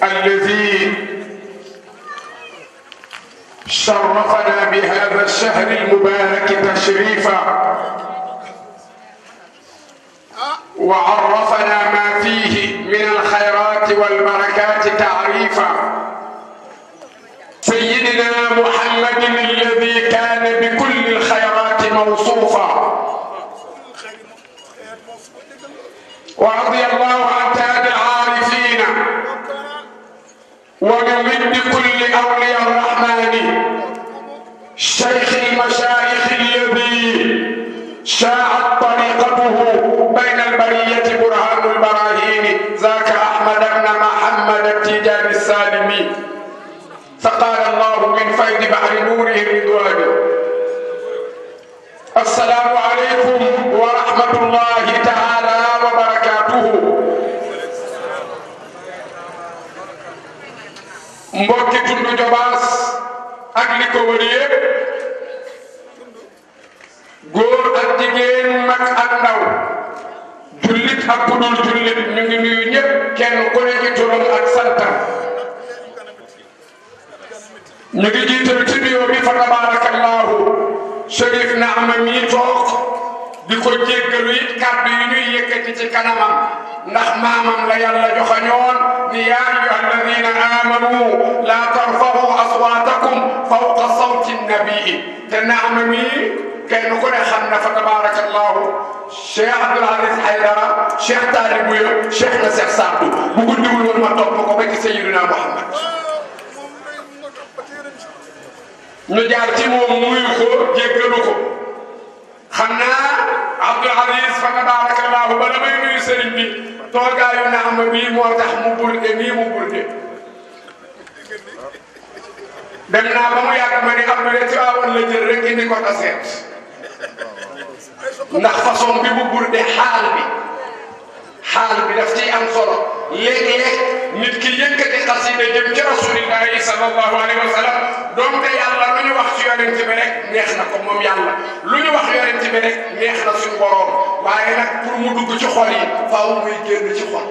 الذي شرفنا بهذا الشهر المبارك تشريفا وعرفنا ما فيه من الخيرات والبركات تعريفا. سيدنا محمد الذي كان بكل الخيرات موصوفا، ورضي الله عن تاج العارفين وممد كل أولياء الرحمن شيخ المشايخ الذي شاعت طريقته بين البرية برهان البراهين، ذاك أحمد بن محمد التيجاني السالمي، فقال الله من فيض بحر نوره الرضواني. السلام عليكم ورحمة الله تعالى وبركاته. mbokki tundu Jobaas ak li ko wër yépp, góor ak jigéen, mag ak ndaw, jullit ak ku dul jullit, ñu ngi nuyu ñépp kenn ku ne ci turam ak santam. ñu ngi jiital ci nuyoo bi fa tabarakallahu Cherif Naama mi toog di ko jéggalu it kàddu yi ñuy yëkkati ci kanamam, ndax maamam la yàlla joxañoon ni yaa ayyuha alladina amanu la tarfa'u aswatakum fawqa sawti nabii. te Naama mi kenn ku ne xam na fa tabarakallahu Cheikh Abdoul Aziz Haydara, Cheikh Talibou yo, Cheikh na Cheikh Sadou bu guddiwul woon ma topp ko ba ci Sayyidina Muhammad. ñu jaar ci moom nuyu ko jéggalu ko. xam naa Abdoul Aziz fa tabarakallahu bala may nuyu sëriñ bi toogaayu Naama bii moo tax mu burde nii mu burde. dem naa ba mu yàgg ma ni Abdou de Tiwaawan la jël rek indi ko taseet ndax façon bi mu burde xaal bi daf ciy am solo. léeg-léeg nit ki yëkkati xasida jëm ci rasulillahi sallallahu alayhi wa sallam, doonte yàlla lu ñu wax ci yonent bi rek neex na ko moom yàlla, lu ñu wax yonent bi rek neex na suñu borom, waaye nag pour mu dugg ci xol yi faaw muy génn ci xol.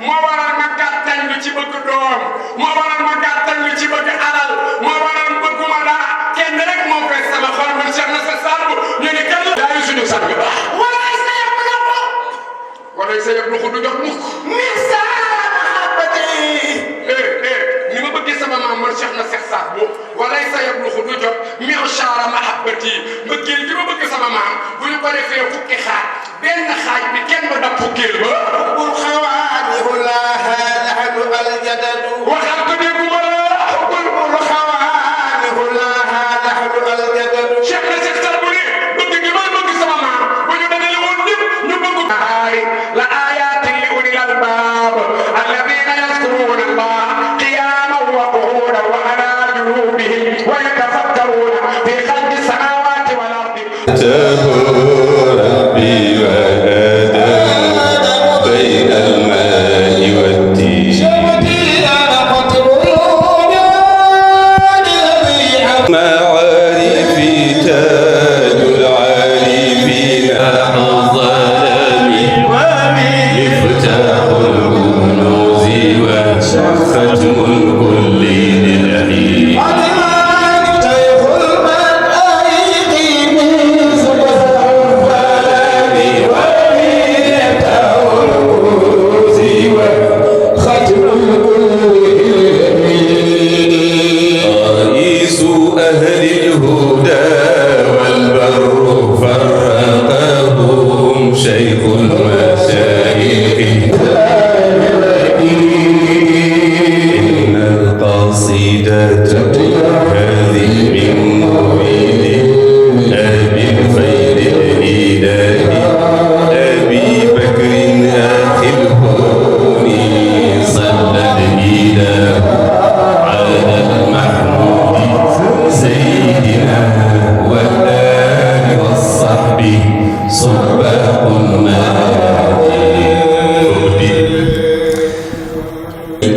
moo waral ma gàttañ lu ci bëgg doom moo mi'shara mahabbati mbëggeel bi ma bëgg sama maam bu ñu ko defee fukki xaaj benn xaaj bi kenn ba dab fukkeel ba bul xawaanihu laaha nahnu aljadadu waxal ko déggu ma la bul xawaanihu laaha nahnu aljadadu cheikh na cheikh sar bu ne bëgg gi ma bëgg sama maam bu ñu dajale woon ñëpp ñu bëgg la ayatin li ulil albab alladina yazkuruna allah qiyaman wa qu'udan wa ala junubihim wa yatafakkaruna fi khalqi samawati wal ardi ربي وآدم بين الماء والدين معارفي تاج العارفين الظلام مفتاح الكنوز وختم كل للعين أهل الهدى والبر فرقهم شيخ المشايخ إن القصيدة هذه من مريد أبي الخير الإله أبي بكر أخي الكون صلى الإله على المحمود سيدنا والآل والصحب صباح المهدي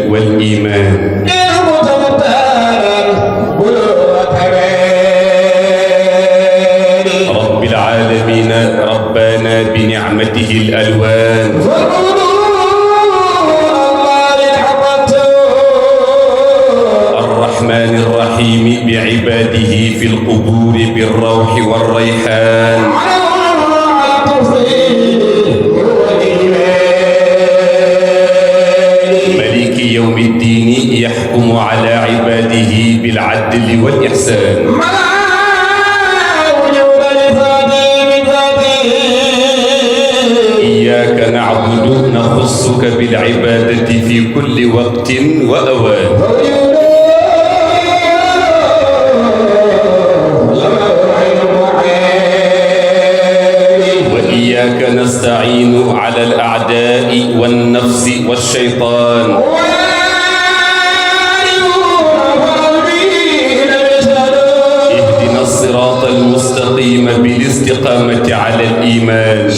والإيمان رب العالمين ربنا بنعمته الألوان الرحمن الرحيم بعباده في القبور بالروح والريحان ملك يوم الدين يحكم على عباده بالعدل والإحسان إياك نعبد نخصك بالعبادة في كل وقت وأوان وإياك نستعين على الأعداء والنفس والشيطان اهدنا الصراط المستقيم بالاستقامة على الإيمان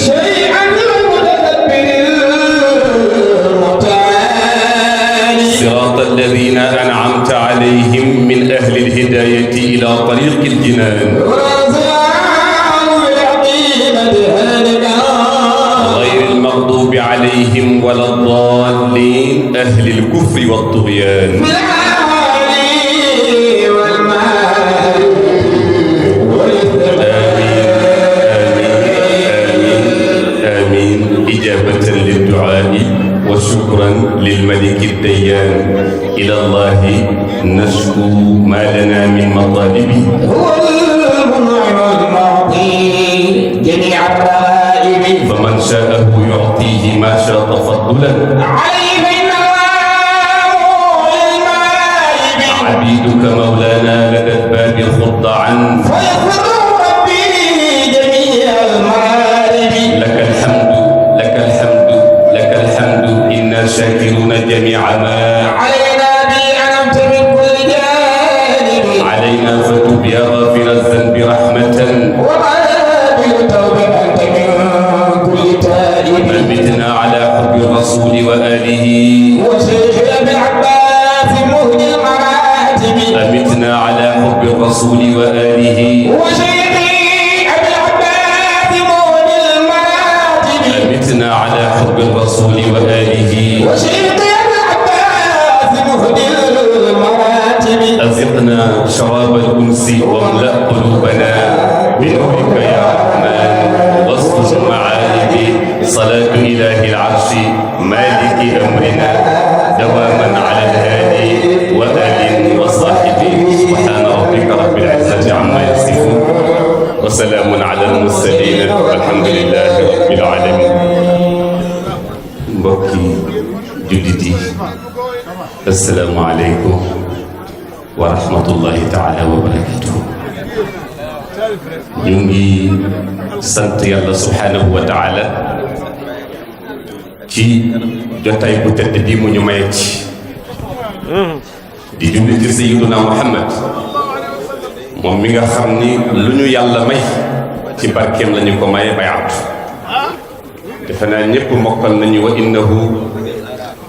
صراط الذين أنعمت عليهم من أهل الهداية إلى طريق الجنان غير المغضوب عليهم ولا الضالين أهل الكفر والطغيان آمين إجابة للدعاء وشكرا للملك الديان إلى الله نشكو ما لنا من مطالب هو المنعم المعطي جميع الرائب فمن شاءه يعطيه ما شاء تفضلا عليه الله المائب عبيدك مولانا لدى الباب خضعا فيغفر ربي جميع المآرب لك الحمد لك الحمد لك الحمد إنا شاكرون جميع ما علينا بأنعمت من كل جانب علينا فتب يا غافر الذنب رحمة وقابل توبة أنت من كل تائب أمتنا على حب الرسول وآله وشيخ أبي العباس مهدي المراتب أمتنا على حب الرسول وآله وشيخي أبي العباس مهدي المراتب أمتنا على حب الرسول وآله وشيخي أبي العباس مهدي المراتب أذقنا شراب الأنس واملأ قلوبنا بنورك يا رحمن واصفح المعارف صلاة إله العرش مالك أمرنا دواما على الهادي وآل وصاحبه سبحان ربك رب العزة عما assalaamu aleykum wa rahmatullahi taala wa barakatuhu. ñu ngi sant yàlla subhanahu wa taala ci jotaay bu tedd bi mu ñu maye ci di julli ci sayyiduna Muhammad moom mi nga xam ni lu ñu yàlla may ci barkeem la ñu ko maye bayaatu. defe naa ñëpp mokkal nañu wa innahu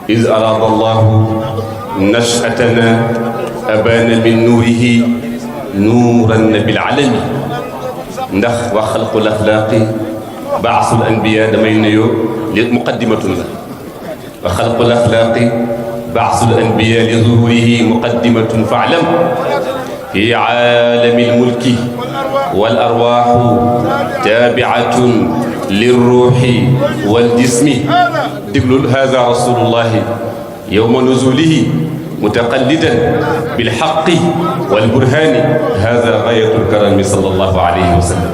iz arada allahu nashatana abana min nuurihi nuuran bil alami. ndax wa xalqul axlaaqi baasul anbiya damay nuyoo li muqaddimatun la. wa xalqul axlaaqi baasul anbiya li zuhurihi muqaddimatun faalam fi aalami lmulki wal arwaaxu taabiatun lirruuxi wal jismi. diglul haada rasulullahi yowma nuzulihi mutaqallidan bilxaqi wal burhaani haada gaayatul karami sallallahu alayhi wa sallam.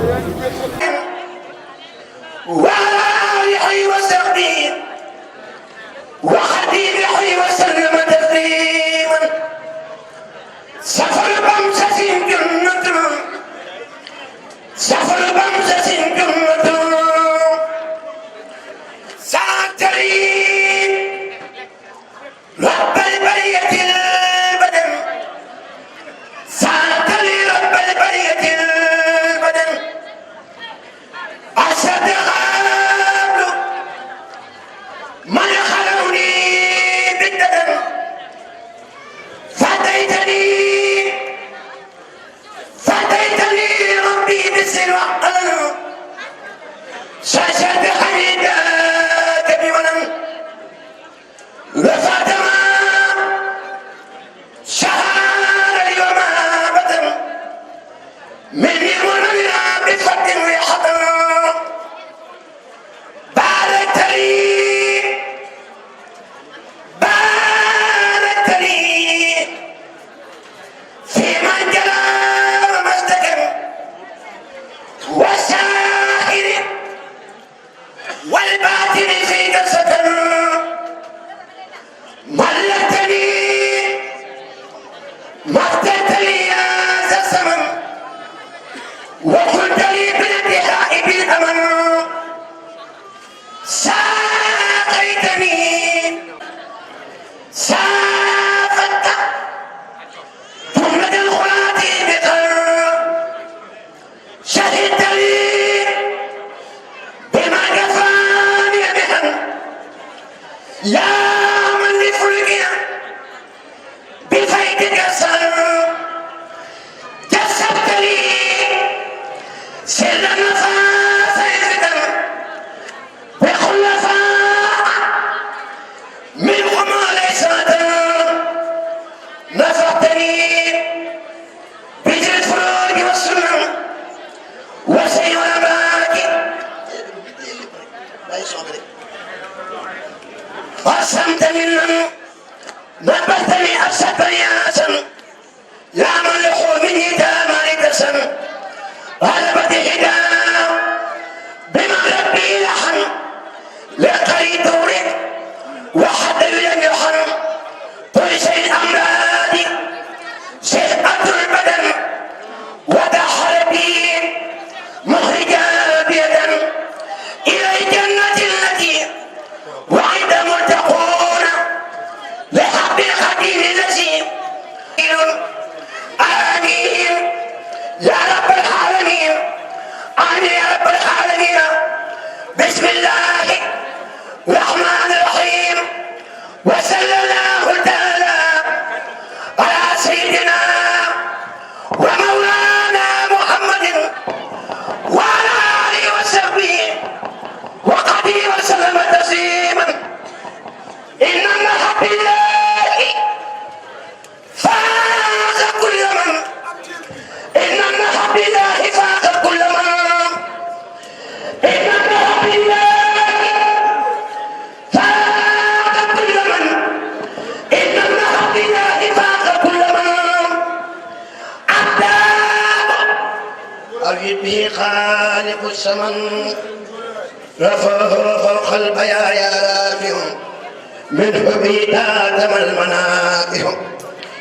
من حبي تاتم المناقب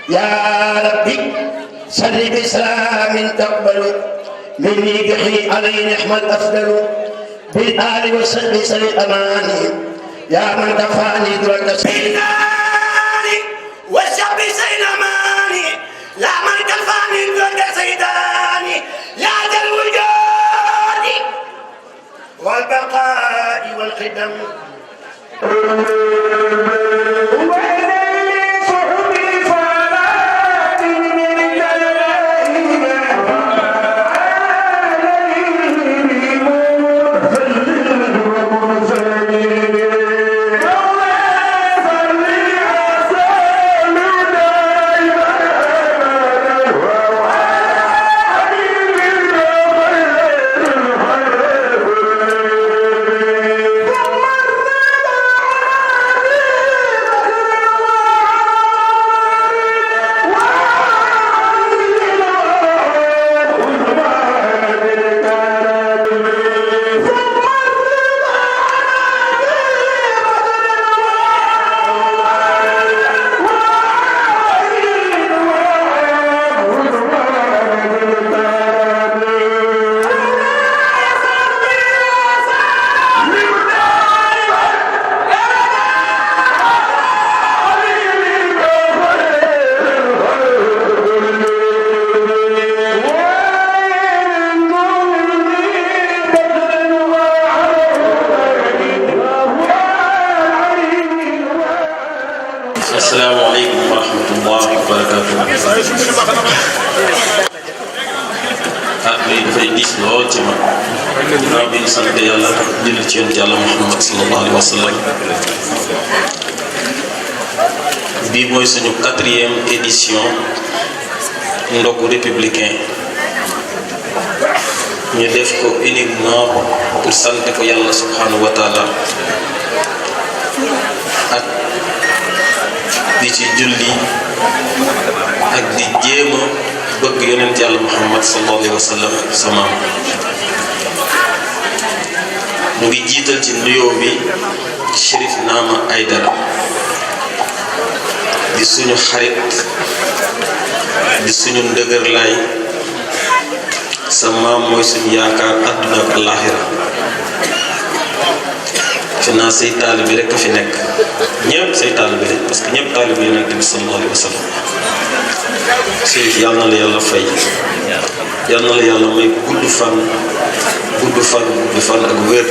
يا ربي صل بسلام تقبل مني به علي نعم الافضل بالآل والصحب سل الأمان يا من دفعني درك سيداني والشعب سيد أماني يا من دفعني درك سيداني يا ذا الوجود والبقاء والخدم asalaamaaleykum wa rahmatullahi wa barakaatu. lii dafay diis lool ci man. ginnaaw bi ñu sant yàlla julli ci yonent yàlla Muhammad sallallahu alayhi wa sallam. bii mooy suñu 4e édition ndogu républicain. ñu def ko uniquement pour sant ko yàlla subhanahu wa taala ak di ci julli ak di jéem a bëgg yonent yàlla Muhammad sallallahu alayhi wa sallam sama mu ngi jiital ci nuyoo bi Chérif Nama Aidara di suñu xarit di suñu ndëgër lay sa maam mooy suñu yaakaar àdduna ak àllaaxira fi naa say taalibe rek a fi nekk ñëpp say taalibe rek parce que ñëpp taalibe yonent bi sallallahu alayhi wa sallam Chérif yal na la yàlla fay yal na la yàlla may gudd fan ak wér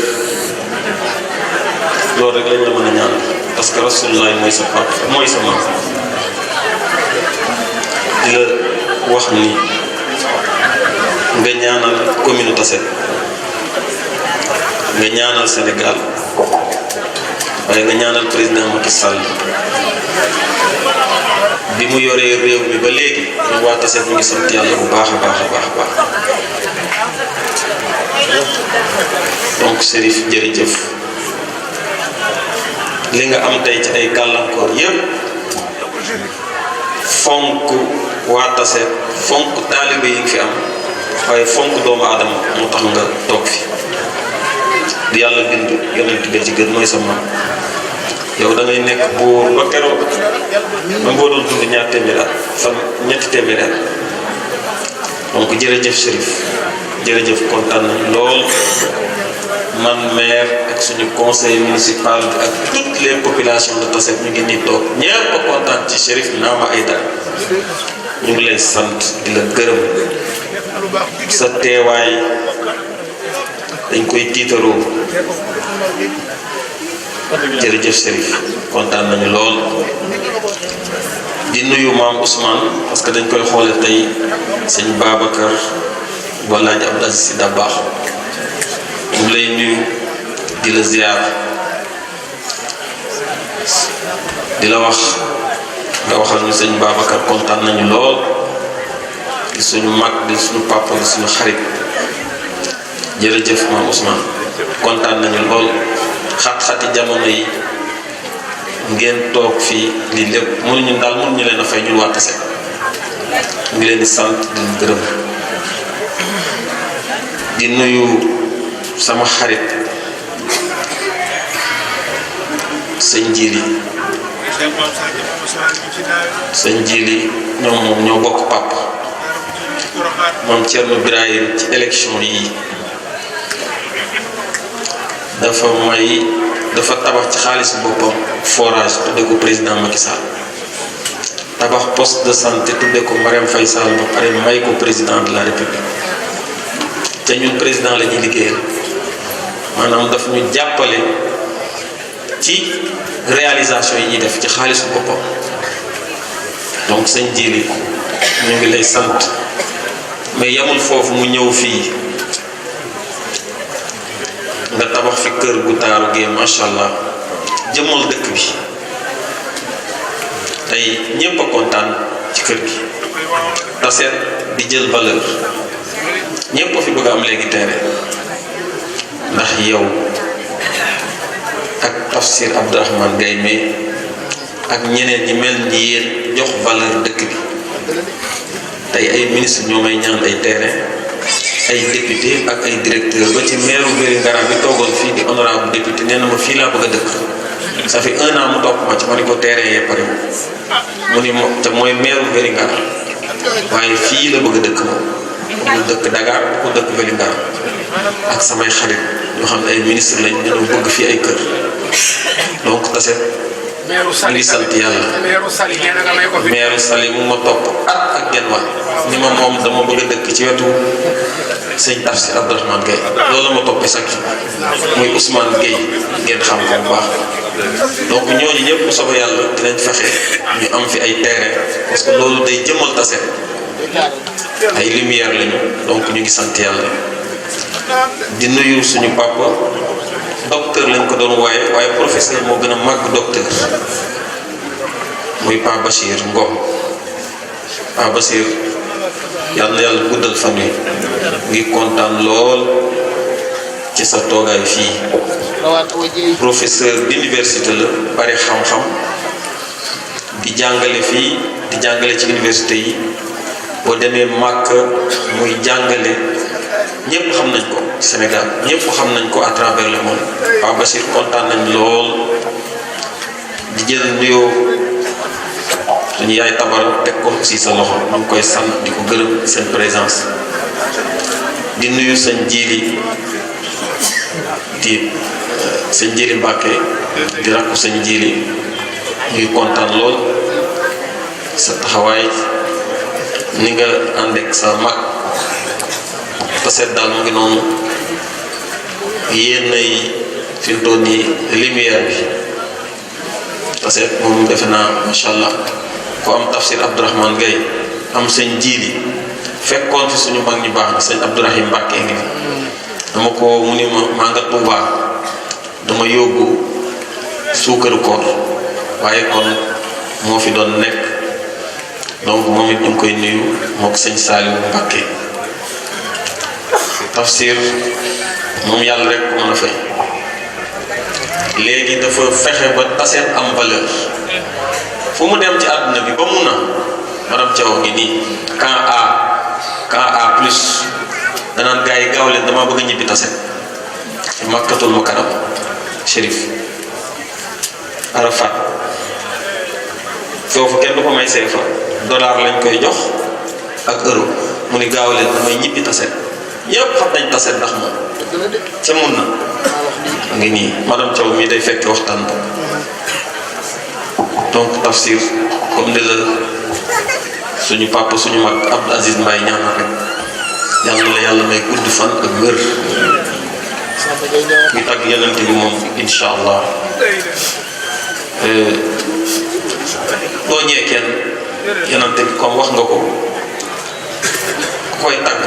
loolu rek lañ la mën a ñaan parce que rasulullah mooy sa papa mooy sa maam di la wax ni nga ñaanal commune Tassette nga ñaanal Sénégal waaye nga ñaanal président Macky Sall bi mu yoree réew mi ba léegi ñu waa Tassette ñu ngi sant yàlla bu baax a baax a baax a baax donc Chérif jërëjëf li nga am tey ci ay gàllankoor yépp fonk waa Tassette fonk taalibe yi nga fi am waaye fonk doomu aadama moo tax nga toog fi di yàlla bind yonent bi ci gën mooy sa maam yow da ngay nekk buur ba keroog ba boo doon dund ñaar téeméer at fan ñetti téeméer at donc jërëjëf Chérif jërëjëf kontaan nañ lool man maire ak suñu conseil municipal bi ak toutes les populations de Tassette ñu ngi nii toog ñëpp a kontaan ci Chérif Nama Aidara ñu ngi lay sant di la gërëm sa teewaay dañ koy tiitaroo jërëjëf Chérif kontaan nañu lool di nuyu maam Ousmane parce que dañ koy xoole tey sëñ Babacar wala Abdou Aziz Sy Dabakh mu lay nuyu di la ziar di la wax nga waxal ñu sëñ Babacar kontaan nañu lool di suñu mag di suñu papa di suñu xarit jërëjëf maam Ousmane kontaan nañu lool xat-xati jamono yi ngeen toog fii lii lépp mënuñu daal mënuñu leen a fay ñun waa Tassette ñu ngi leen di sant di leen gërëm di nuyu sama xarit sëñ Njiri sëñ Jili ñoom moom ñoo bokk pap moom Thierno Birahim ci élection yi dafa tabax ci xaalis boppam forage tudde ko président Macky Sall tabax poste de santé tudde ko Marième Faye Sall ba pare may ko président de la République te ñun président la ñuy liggéeyal maanaam daf ñu jàppale ci réalisation yi ñuy def ci xaalis boppam donc sëñ Jili ñu ngi lay sant mais yamul foofu mu ñëw fii nga tabax fi kër gu taaru gee macha allah jëmmal dëkk bi tey ñépp a kontaan ci kër gi taseet di jël valeur ñépp a fi bëgg a am léegi terrain ndax yow ak Tafsir Abdourahmane Gaye mais ak ñeneen ñi mel ni yéen jox valeur dëkk bi tey ay ministre ñoo may ñaan ay terrain ay député ak ay directeur ba ci maire Vélingara bi toogoon fii di honorable député nee na ma fii laa bëgg a dëkk ça fait 1 an mu topp ma ci ma ne ko terrain yee pare mu ni moom te mooy maire Vélingara waaye fii la bëgg a dëkk moom bëggul dëkk Dakar ku dëkk Vélingara ak samay xarit ñoo xam ne ay ministre lañ ñu bëgg fii ay kër donc taset ngi sant yàlla maire Saly mu ma topp ak genn wàll ni ma moom dama bëgg a dëkk ci wetu sëñ Tafsir Abdourahmane Gaye loolu la ma toppee sax muy Ousmane Gueye ngeen xam ko bu baax donc ñooñu ñëpp bu soobee yàlla dinañ fexe ñu am fi ay terrain parce que loolu day jëmal taset ay lumière lañu donc ñu ngi sant yàlla di nuyu suñu papa docteur lañ ko doon waaye professeur moo gën a màgg docteur muy Pa Bachir Ngom Pa Bachir yàlla na yàlla guddal fan wi ngi kontaan lool ci sa toogaay fii professeur d'université la bari xam-xam di jàngale fii di jàngale ci université yi boo demee màkk muy jàngale ñëpp xam nañ ko Sénégal ñëpp xam nañ ko à travers le monde Pa Bachir kontaan nañ lool di jël nuyoo suñu yaay tabara teg ko aussi sa loxo ñu ngi koy sant di ko gërëm seen présence di nuyu sëñ Jili di sëñ Jili Mbàkke di rakku sëñ Jili ñu ngi kontaan lool sa taxawaay ni nga ànd ak sa mag taset daal mu ngi noonu yéen ay fi mu toll nii lumière bi taset moom defe naa macha allah ku am Tafsir Abdourahmane Gaye am sëñ Jili fekkoon fi suñu mag ñu baax ni sëñ Abdourahim Mbàkke ngi fi dama ko mu ni ma maa nga Tuubaa dama yóbbu suukaru koor waaye kon moo fi doon nekk donc moom it ñu ngi koy nuyu moo ko sëñ Saliou Mbàkke Tafsir moom yàlla rek ko mën a fay léegi dafa fexe ba taseet am valeur fu mu dem ci àdduna bi ba mun na madame Thiaw ngi nii camp A plus danaan gars yi gaaw leen damaa bëgg a ñibbi taseet ci Makkatul Mukarrama Chérif Arafat foofu kenn du ko may CFA dollar lañ koy jox ak euro mu ni gaaw leen damay ñibbi taseet ñëpp xam nañ taseet ndax moom ca mun na ngi nii madame Thiaw mii day fekk waxtaan ba donc Tafsir comme ni la suñu papa suñu mag Abdou Aziz Mbaye ñaanal rek yàlla la yàlla may gudd fan ak wér ñu tàgg yonente bi moom insha allah doo ñee kenn yonente bi comme wax nga ko ku koy tàgg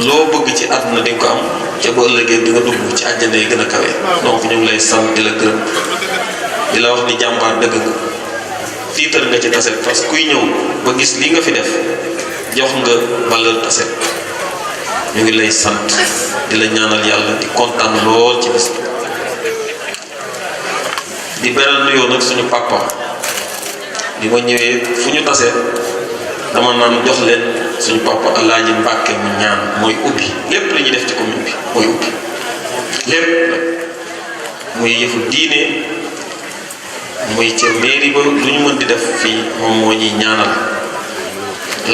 loo bëgg ci àdduna di nga ko am ca bu ëllëgee di nga dugg ci àjjana yi gën a kawe donc ñu ngi lay sant di la gërëm di la wax ni jàmbaar dëgg nga tiital nga ci taset parce que kuy ñëw ba gis lii nga fi def jox nga valeur taset ñu ngi lay sant di la ñaanal yàlla di kontaan lool ci bis di beral nuyoo nag suñu papa bi ma ñëwee fu ñu tasee dama naan jox leen suñu papa Alaaji Mbàkke mu ñaan mooy ubbi lépp la ñuy def ci commune bi mooy ubbi lépp muy yëfu diine muy ca mairie ba lu ñu mën di def fii moom moo ñuy ñaanal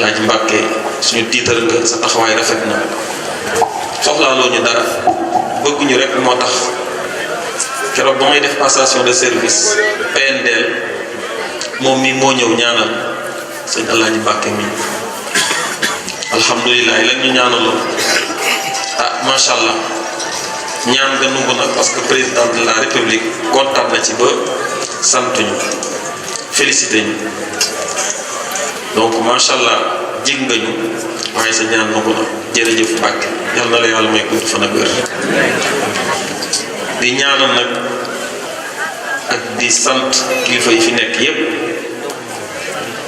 laaj Mbàkke suñu tiitar nga sa taxawaay rafet na soxlaaloo ñu dara bëgguñu rek moo tax keroog ba may def passation de service PNDL moom mi moo ñëw ñaanal sëñ Alaaji Mbàkke mi alhamdulilah la ñu ñaanaloon macha allah ñaan nga nungu nag parce que président de la république kontaan na ci ba sant ñu félicité ñu donc macha allah jig nga ñu waaye sa ñaan nungu na jërëjëf Mbàkke yal na la yàlla may gudd fan ak wér di ñaanal nag ak di sant kilifa yi fi nekk yépp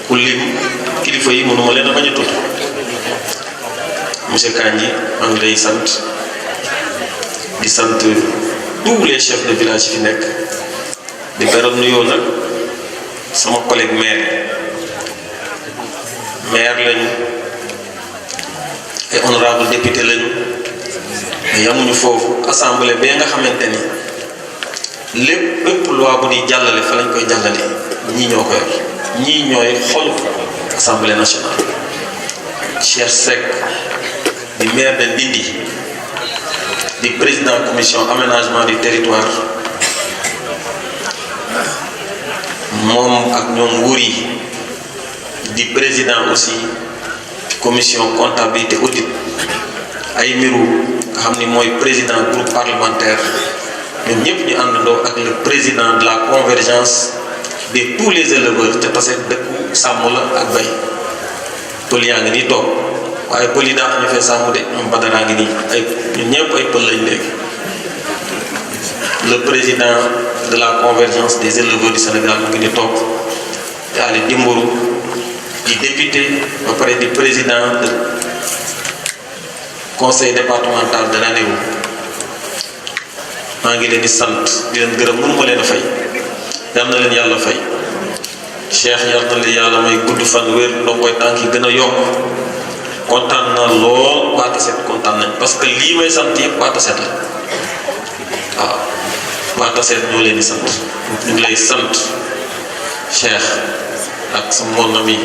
ku lim kilifa yi mënuma leen a bañ a tudd monsieur Kandji maa ngi lay sant di sant tous les chefs de village fi nekk di beral nuyoo nag sama collègue maire lañu et honorable député lañu mais yamuñu foofu assemblée bee nga xamante ni bépp loi bu di jàllale fa lañ koy jàllale ñii ñoo ko yor ñii ñooy xol assemblée nationale Cheikh Seck di maire de Ndindi di président commission aménagement du territoire moom ak ñoom nguur yi di président aussi commission comptabilité audit ay miru nga xam ni mooy président groupe parlementaire ñoom ñëpp ñu àndandoo ak le président de la convergence de tous les éleveurs te tase dëkku sàmm la ak bay pël yaa ngi nii toog waaye pël yi daa ñu fee sàmm de ñoom badaraa ngi nii ay ñun ñëpp ay pël lañ léegi le président de la convergence des éleveurs du Sénégal mu ngi ni toog yaali dimbaru di député ba pare di président de conseil départemental de Ranérou maa ngi leen di sant di leen gërëm mënuma leen a fay yal na leen yàlla fay Cheikh yal na leen yàlla may gudd fan wér ndomboy tànk yi gën a yokk kontaan na lool waa Tassette kontaan nañ parce que lii may sant yëpp waa Tassette la waaw waa Tassette ñoo leen di sant ñu ngi lay sant Cheikh ak sama mon ami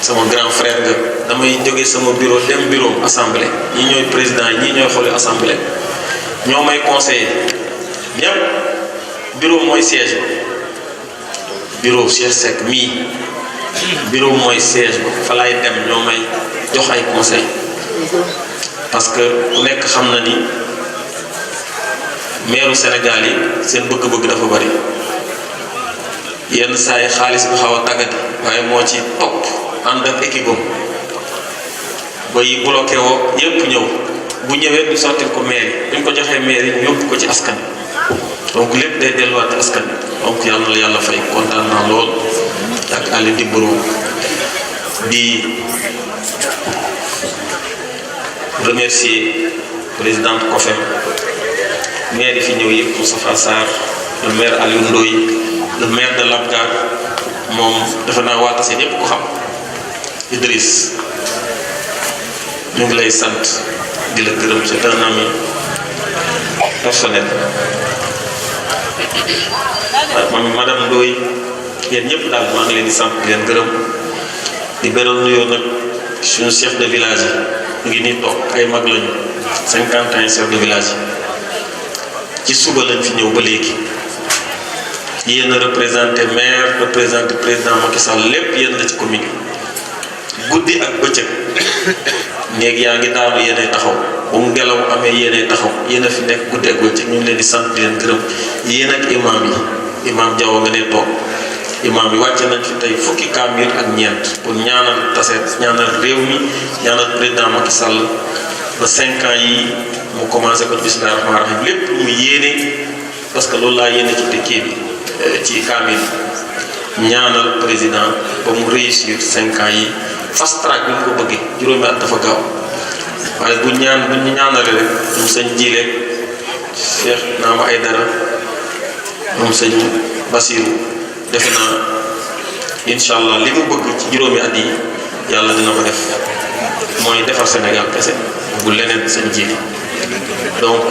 sama grand frère nga damay jóge sama bureau dem bureau assemblée ñii ñooy président yi ñii ñooy xooli assemblée ñoo may conseiller ñëpp bureau mooy siège ba bureau Cheikh Seck mii bureau mooy siège ba fa laay dem ñoo may jox ay conseil parce que ku nekk xam na ni meeru Sénégal yi seen bëgg-bëgg dafa bari yenn saa yi xaalis bi xaw a tàggati waaye moo ci topp ànd ak équipe ba yi bloqué woo yépp ñëw bu ñëwee ñu sottil ko maire yi buñ ko joxee maire yi ñu yóbbu ko ci askan donc lépp day delluwaat askan donc yal na la yàlla fay kontaan naa lool ak Aliou Dimbourou di remercier présidente COFEM maire yi fi ñëw yëpp Moustapha Sarr le maire Aliou Ndoye le maire de Labgar moom dafa naa waa Tassette yëpp ko xam Idriss ñu ngi lay sant di la gërëm c'est un ami personnel madame Ndoye yéen ñëpp daal maa ngi leen di sant di leen gërëm di beral nuyoo nag suñu chef de village yi ngi nii toog ay mag lañu 50 ans chef de village yi ci suba lañ fi ñëw ba léegi yéen a représenté maire représenté président Macky Sall lépp yéen la ci commune guddi ak bëccëg néeg yaa ngi daanu yéenay taxaw bu mu ngelaw amee yéenay taxaw yéen a fi nekk guddi ak bëccëg ñu ngi leen di sant di leen gërëm yéen ak imam yi imam Diaw nga ne toog imam yi wàcce nañ fi tey fukki kaamil ak ñeent pour ñaanal Tassette ñaanal réew mi ñaanal président Macky Sall ba 5 ans yi mu commencé ko bismillah rahmaan rahim lépp lu mu yéene parce que loolu laa yéene ci dëkkee bi ci kaamil ñaanal président ba mu réussir 5 ans yi fast track bi mu ko bëggee juróomi at dafa gaaw waaye bu ñu ñaanalee rek moom sëñ Jiile Cheikh Naama Aydara moom sëñ Basiru defe naa incha allah li mu bëgg ci juróomi at yi yàlla dina ko def mooy defar Sénégal kese bu leneen sëñ Jiile donc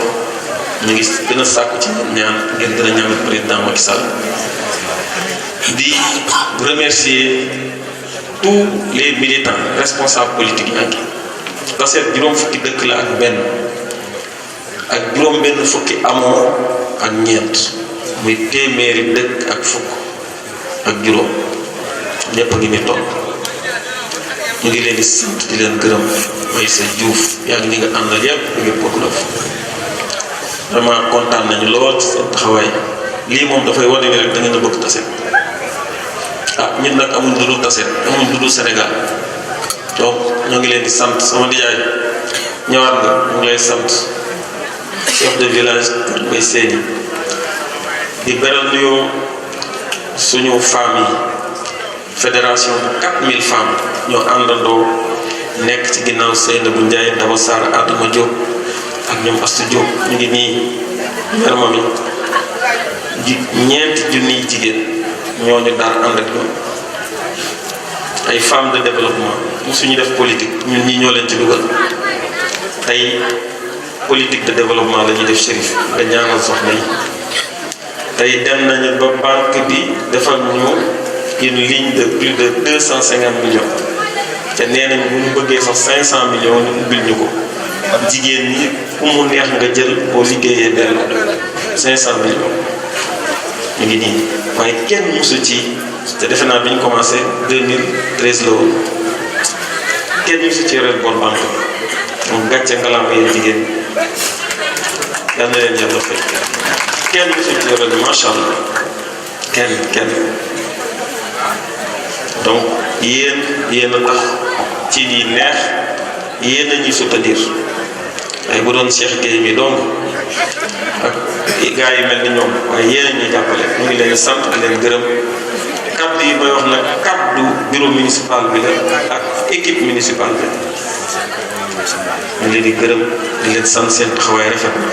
ñu ngi gën a sàkku ci ñaan ngeen gën a ñaan président Macky Sall di remercier tous les militants responsables politiques yi Tassette juróom fukki dëkk la ak benn ak juróom benn fukki amoo ak ñeent muy téeméeri dëkk ak fukk ak juróom ñépp a ngi ni toog ñu ngi leen di sant di leen gërëm may sa Diouf yaa ngi ñi nga àndal yépp ñu ngi bokk def vraiment kontaan nañu lool ci seen taxawaay lii moom dafay wane ni rek da ngeen a bëgg Tassette ñun nag amul dudul Tassette amul dudul Sénégal donc ñoo ngi leen di sant sama nijaay ñëwaat nga ñu ngi lay sant chef de village Kër Mbaye Séni di beral nuyoo suñu famille fédération de 4000 femmes ñoo àndandoo nekk ci ginnaaw Seynabou Ndiaye Daba Sarr Adama Diop ak ñoom Astou Diop ñu ngi nii merma mi ñeenti junniy jigéen ñooñu daal ànd ak ñoom ay femmes de développement suñu def politique ñun ñii ñoo leen ci dugal tey politique de développement la ñuy def Chérif nga ñaanal soxna yi tey dem nañu ba banque bi defal ñu une ligne de plus de 250 millions te nee nañ bu ñu bëggee sax 500 millions ñu ubbil ñu ko jigéen ñi ku mu neex nga jël boo liggéeyee dellu 500 millions ñu ngi nii waaye kenn musu ci te defe naa bi ñu commencé 2013 la woon kenn musu ci yoreel bor banque bi moom gàcce ngalaam yéen jigéen yal na leen yàlla fay kenn musu ci yoreel macha allah kenn donc yéen a tax ci lii neex yéen a ñuy soutenir waaye bu doon Cheikh Gueye mi donc ak gars yi mel ni ñoom waaye yéen a ñuy jàppale ñu ngi leen sant di leen gërëm kaddu yi may wax nag kaddu bureau municipal bi la ak équipe municipale bi ñu leen di gërëm di leen sant seen taxawaay rafet na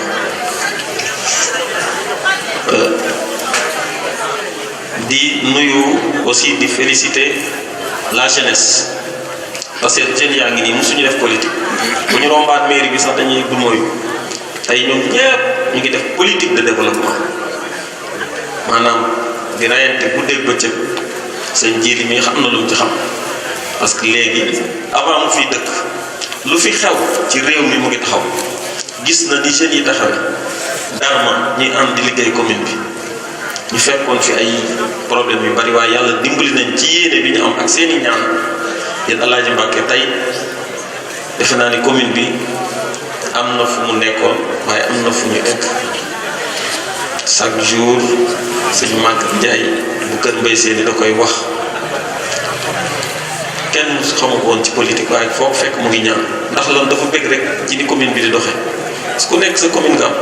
di nuyu aussi di féliciter la jeunesse parce que jeunes yaa ngi nii mosuñu def politique bu ñu rombaat mairie bi sax dañuy dumóoyu tey ñoom ñépp ñu ngi def politique de développement maanaam di rayante guddeeg bëccëg seen njiit mi xam na lu mu ci xam parce que léegi avant mu fiy dëkk lu fi xew ci réew mi mu ngi taxaw gis na ni jeunes yi taxawee Darma ñuy ànd di liggéey commune bi ñu fekkoon fi ay problème yu bari waaye yàlla dimbali nañ ci yéene bi ñu am ak seeni ñaan yéen Alaaji Mbàkke tey defe naa ni commune bi am na fu mu nekkoon waaye am na fu ñu egg chaque jour suñu Maguette Ndiaye bu Kër Mbaye Séni da koy wax kenn xamu ko woon ci politique waaye foo fekk mu ngi ñaan ndax lan dafa bëgg rek ci ni commune bi di doxee parce que ku nekk sa commune nga am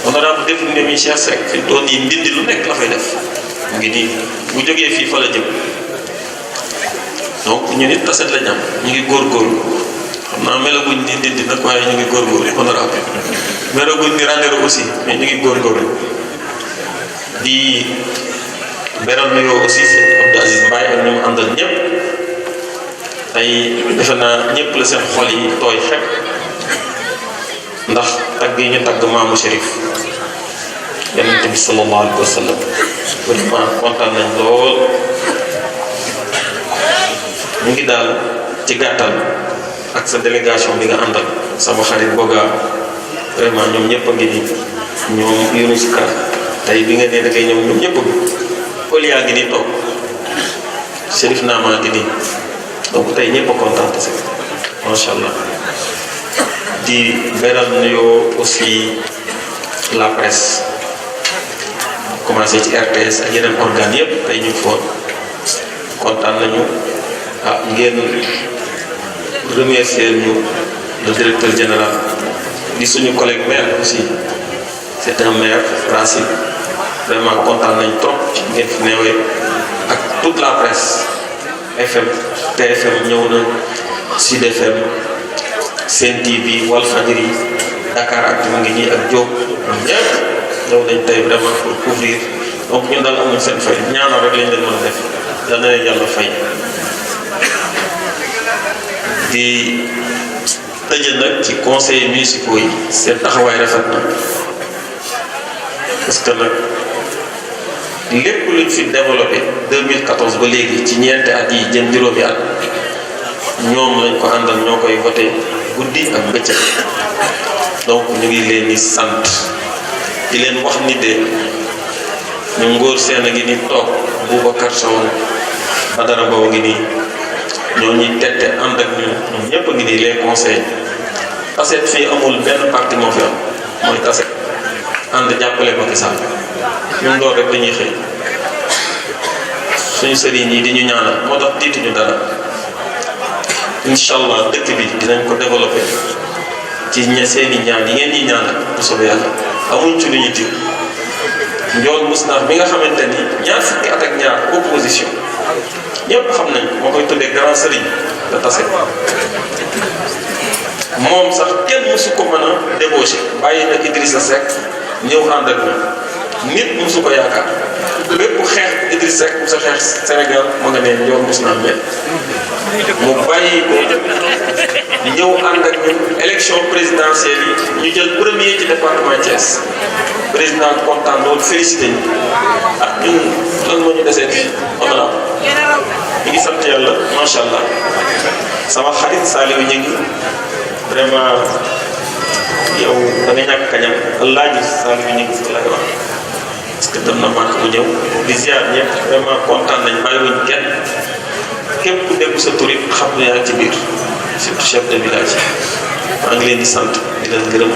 honorable député mi Cheikh Seck fi doon yi ndindi lu nekk la fay def mu ngi nii bu jógee fii fa la jëm donc ñu nit Tassette la ñam ñu ngi góorgóorlu xam naa melaguñ ni ndindi nag waaye ñu ngi góorgóorlu honorable melaguñ ni Ranérou aussi mais ñu ngi góorgóorlu di beral nuyoo aussi seen Abdou Aziz Mbaye ak ñoom àndal ñëpp tey defe naa ñëpp la seen xol yi tooy xepp ndax tagg yi ñu tagg maamu Chérif yonent bi sallallahu alayhi wa sallam vraiment kontaan nañ lool ñu ngi daal ci gàttal ak sa délégation bi nga àndal sama xarit Boga vraiment ñoom ñëpp a ngi nii ñoom Younous Ka tey bi nga nee da ngay ñëw ñoom ñëpp Oli yaa ngi nii toog Chérif Naama ngi nii donc tey ñëpp a kontaan si macha allah di beral nuyoo aussi la presse commencé ci RTS ak yeneen organes yëpp tey ñu ngi foon kontaan nañu ngeen remercier ñu le directeur général di suñu collègue maire aussi c'est un maire Racine vraiment kontaan nañ trop ci ngeen fi neewee ak toute la presse FM TFM ñëw na Sud FM Sen TV Walfadjri Dakaractu mu ngi nii ak Diop ñëpp ñëw nañ tey vraiment pour couvrir donc ñun daal amuñ seen fay ñaanal rek lañ leen mën a def dal na leen yàlla fay di tëjee nag ci conseils municipaux yi seen taxawaay rafet na parce que nag lépp luñ fi développé 2014 ba léegi ci ñeenti at yi jëm juróomi at ñoom lañ ko àndal ñoo koy voté guddi ak bëccëg donc ñu ngi leen di sant di leen wax ni de ñu ngóor seen a ngi ni toog Boubacar Sow Badara Mbow ngi nii ñoo ñuy tette ànd ak ñun ñëpp a ngi nii les conseils Tassette fii amul benn parti moo fi am mooy Tassette ànd jàppale Macky Sall ñun loolu rek dañuy xëy suñu sëriñ yi di ñu ñaanal moo tax tiituñu dara incha allah dëkk bi dinañ ko développé ci seeni ñaan yi ngeen ñi ñaanal bu soobee yàlla amuñ ci lu ñu tiit njool Mousnakh bi nga xamante ni ñaar fukki at ak ñaar opposition ñëpp xam nañ moo koy tuddee grand sëriñ de Tassette moom sax kenn mësu ko mën a débauché bàyyi na Idrissa Seck ñëw ànd ak ñun nit mësu ko yaakaar bépp xeex Idrissa Seck mu sa xeex Sénégal ma nga ne njool Mousnakh mel mu bàyyi ko ñëw ànd ak ñun élection présidentielle yi ñu jël premier ci département Thiès président kontaan loolu félicité ñu ak ñun lan moo ñu desee honorable ñu ngi sant yàlla macha allah sama xarit Saliou ñu ngi vraiment yow da nga ñàkk kañam laaj Saliou ñu ngi fi lay wax parce que dem na màkk mu ñëw di ziar ñëpp vraiment kontaan nañ bàyyiwuñ kenn képp ku dégg sa tur it xam ne yaa ci biir surtout chef de village maa ngi leen di sant di leen gërëm.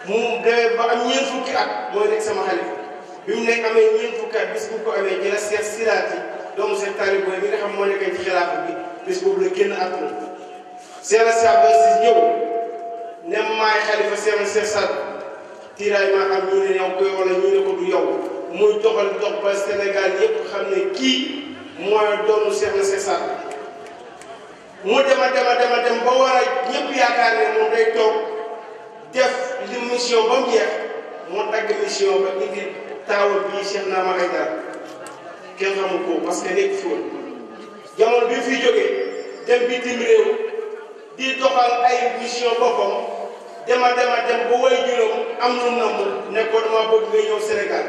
mu demee ba am ñeent fukki at mooy nekk sama xalifa bi mu nekk amee ñeent fukki at bis bu ko amee ci la Cheikh Siraati doomu Cheikh Taalib Boy bi nga xam moo nekkee ci xilaafa bi bis boobu la génn àdduna Cheikh Abdou Aziz ñëw ne maay xalifa Cheikh Saad tiiraay maa xam ñu ne yow koy wala ñu ne ko du yow muy doxal dox ba Sénégal yëpp xam ne kii mooy doonu Cheikh Saad mu dem ba war a ñëpp yaakaar ne moom day toog def li mission ba mu jeex moo dagg mission ba indi taawul bii Cheikh Naama Aydara kenn xamul ko parce que nekk fi woon jamono bi fi jógee dem bitim réew di doxal ay mission boppam dem ba way juróom am lu namm ne ko dama bëgg nga ñëw Sénégal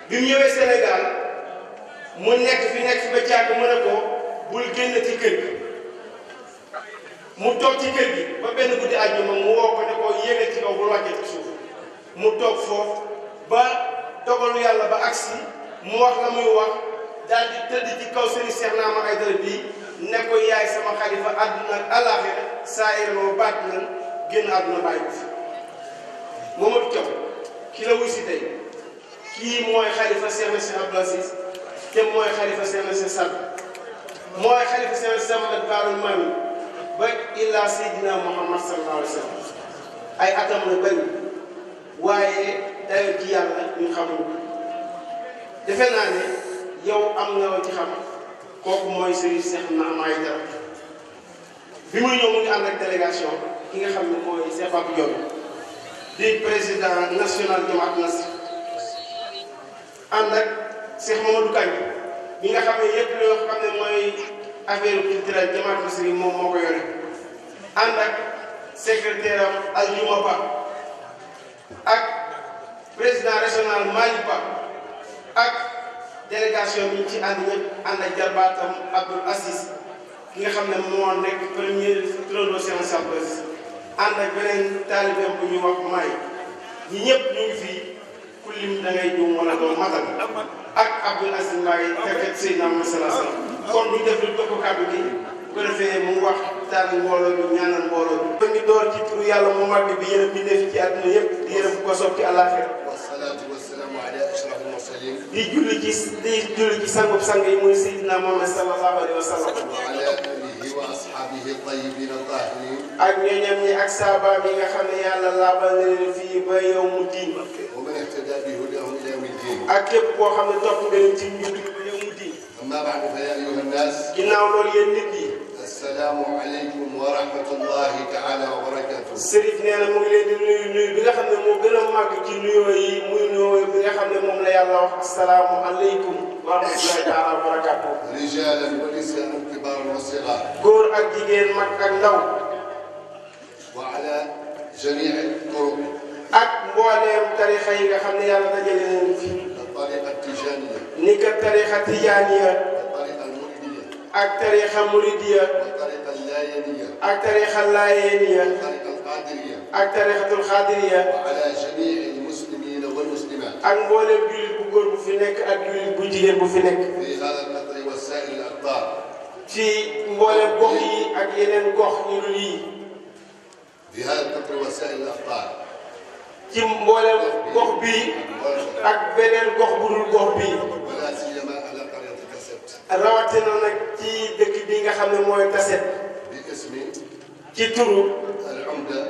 bi mu ñëwee Sénégal mu nekk fi ba càgg mu ne ko bul génn ci kër gi mu toog ci kër gi ba benn guddi àjjuma mu woo ko ne ko yéegal ci kaw bul wàccee ci suuf mu toog foofu ba dogalu yàlla ba agsi mu wax la muy wax daal di tëdd ci kaw sëriñ Cheikh Naama Aydara bii ne ko yaay sama xalifa àdduna ak àllaaxira saa yéen baat nañ génn àdduna bàyyi ko fi Mamadou Thiaw ki la wuy si tey kii mooy xalifa Cheikh Abdou Aziz te mooy xalifa Cheikh Saad mooy xalifa Cheikh Ahmad Baarul Maami ba illaa Seydina Muhammad sallallahu alayhi wa sallam ay atam la bëri waaye dayoo ci yàlla ñu xamuñu ko defe naa ne yow am nga ci xam kooku mooy Serigne Cheikh Naama Aydara bi muy ñëw mu ngi ànd ak délégation ki nga xam ne mooy Cheikh Pape Diop di président national Jamaat Nasr ànd ak Cheikh Mamadou Kandji bi nga xam ne yëpp loo xam ne mooy affaire culturelle Jamaat Nasr yi moom moo ko yore ànd ak secrétaire am Aljuma Ba ak président régional Mali Ba ak délégation bi ñu ci ànd ñëpp ànd ak jarbaatam Abdoul Aziz ki nga xam ne moo nekk premier turandoo Cheikh Abdou Aziz ànd ak beneen taalibeem bu ñuy wax Maay ñi ñëpp ñu ngi fii ku lim da ngay juum wala doo matal ak Abdoul Aziz Mbaye fekk Seydina Muhammad sallallahu alayhi wasallam kon ñu def lu topp kàddu gi bu ko defee mu wax daal mbooloo bi ñaanal mbooloo bi. ba ngi door ci turu yàlla mu màgg bi yërëm bi def ci àdduna yëpp di yërëm ko soog ci àllaaxira. wasalaatu wasalaamu ala ashrafil mursalin. di julli ci sangub sang yi muy Seydina Muhammad sallallahu alayhi wa sallam. wa ala alihi wa ashaabihi tayyibin tahirin. ak ñooñam ñi ak saabaam yi nga xam ne yàlla laabal na leen fii ba yow mu diin. wa man ihtada bi hudahum ila yawmi ddin. ak képp koo xam ne topp nga leen ci njub ba yow mu diin. amma ba'du fa ya ayyuha nnaas. ginnaaw loolu yéen nit ñi. assalaamu aleykum wa rahmatullahi taala wa barakatuh. Sërif nee na mu ngi leen di nuyu bi nga xam ne moo gën a màgg ci nuyoo yi muy nuyoo bi nga xam ne moom la yàlla wax assalaamu aleykum wa rahmatullahi taala wa barakatuh. rijalan wa nisaan kibaran wa sigar. góor ak jigéen mag ak ndaw. wa ala jamii turuq. ak mbooleem tarixa yi nga xam ne yàlla dajale leen fii. tariqa tijaniya. ni ka tarixa tijaaniya. tariqa almuridiya. ak tarixa muridiya. tariqa layaniya. ak tarixa laayeniya. tariqa alqadiriya. ak tarixatul xaadiriya. wa ala jamii almuslimina walmuslimat. ak mbooleem jullit bu góor bu fi nekk ak jullit bu jigéen bu fi nekk. fi hada alqatri wa saa'ir alaqtar. ci mbooleem gox yi ak yeneen gox yu dul yi. fi hada alqatri wa saa'ir alaqtar. ci mbooleem gox bii ak beneen gox bu dul gox bii. wala siyama ala qaryati Tassette. rawatina nag ci dëkk bi nga xam ne mooy Tassette. bi ismi ci turu. al-umda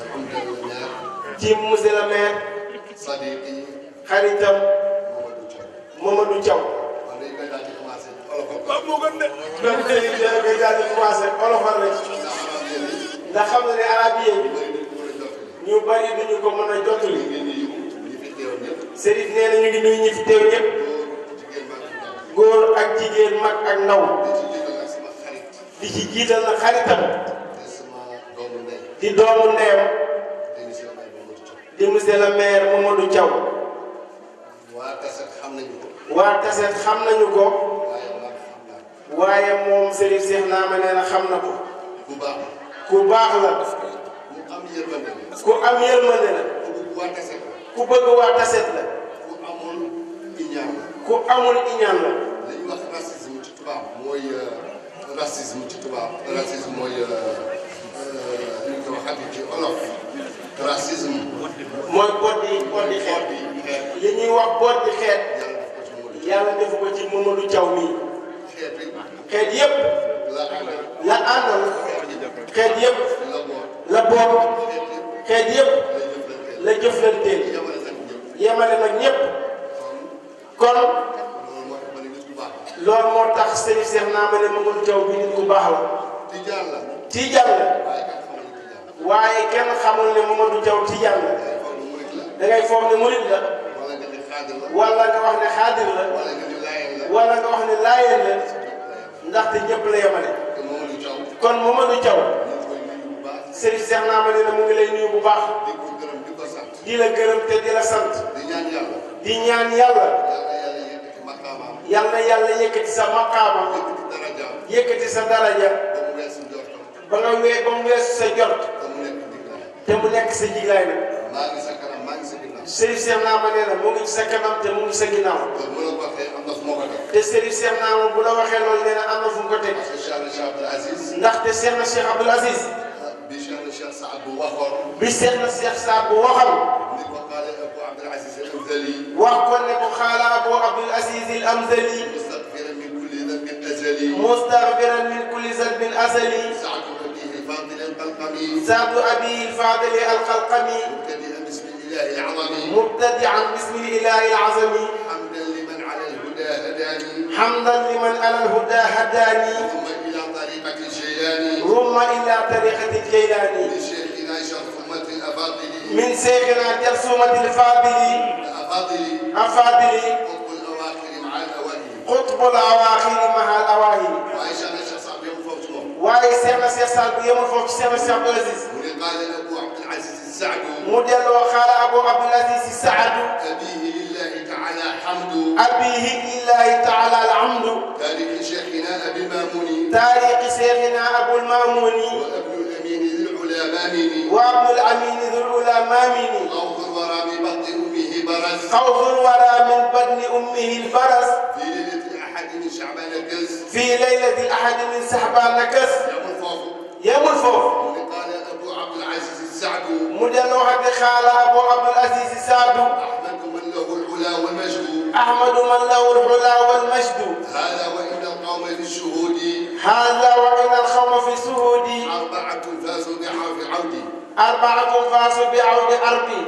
al-maire. ci monsieur le maire. sadiqi xaritam. Mamadou Thiaw. Mamadou Thiaw. kon dañ koy daal di commencé olofal. waaw moo gën de. donc dañuy daal di commencé olofal rek. ndax xam na ne arab yi ñu bari duñu ko mën a jottali. Serif nee na ñu ngi nuyu ñi fi teew ñëpp. góor ak jigéen mag ak ndaw. di ci jiital na xaritam. di doomu ndeyam. di monsieur le maire Mamadou Thiaw. waa Tassette xam nañu ko. waa Tassette xam nañu ko. waaye moom Serif Cheikh Naama nee na xam na ko. ku baax la. ku baax la. ku am yërmande la. ku am yërmande la. ku waa Tassette la. ku bëgg waa Tassette la. ku amul iñaan la. ku amul iñaan la. li ñuy wax racisme ci tubaab mooy racisme ci tubaab. racisme mooy li ñu ko waxati ci olof. racisme. mooy boddi xeet li ñuy wax boddi xeet yàlla defu ko ci Mamadou Thiaw mii xeet yëpp la àndal xeet yëpp la boot xeet yëpp la jëflanteel yemale nag ñëpp kon loolu moo tax sëriñ Cheikh naa ma ne Mamadou Thiaw bi nit ku baax la Tijaan la waaye kenn xamul ne Mamadou Thiaw Tijaan la da ngay foog ne murid la wala nga wax ne xaadir la wala nga wax ne laayeen la ndaxte ñëpp la yemale kon Mamadou Thiaw sëriñ Cheikh naa ma ne mu ngi lay nuyu bu baax di la gërëm te di la sant di ñaan yàlla yàlla yàlla yëkkati sa maqaama yëkkati sa daraja ba nga ba mu weesu sa jort te mu nekk sa jiglaay nag Serigne Cheikh Naama nee na mu ngi sa kanam te mu ngi sa ginnaaw te Serigne Cheikh Naama bu la waxee loolu nee na am na fu mu ko teg ndaxte Cheikh na Cheikh Abdoul Aziz bi Cheikh na Cheikh Saad bu waxal wax ko ne ko xaala Abu Abdoul Aziz al Amzali mustaghfiran min kulli zanbin azali سعد أبي الفاضل القلقمي مبتدعا باسم الإله العظم حمدا لمن على الهدى هداني ثم إلى طريقة الجيلاني من شيخنا جرثومة الفاضل قطب الأواخر مع الأواهر waaye Cheikh na Cheikh Saad bu yemul foofu Cheikh na Cheikh Abdoul Aziz mu delloo xaala Abu Abdoul Aziz Saadu abihi lillahi taala alhamdu taarixi Cheikhina Abul Mamuni wa Abdul Amin dhul ula mamini xawful wara min badni ummihi البرس في ليلة الأحد من شعبان كس يمول فوف قال أبو عبد العزيز السعد مدلوها خال أبو عبد العزيز السعد أحمد من له العلا والمجد أحمد من له العلا والمجد هذا وإن القوم في الشهود هذا وإن القوم في الشهود أربعة فازوا بعرف عودي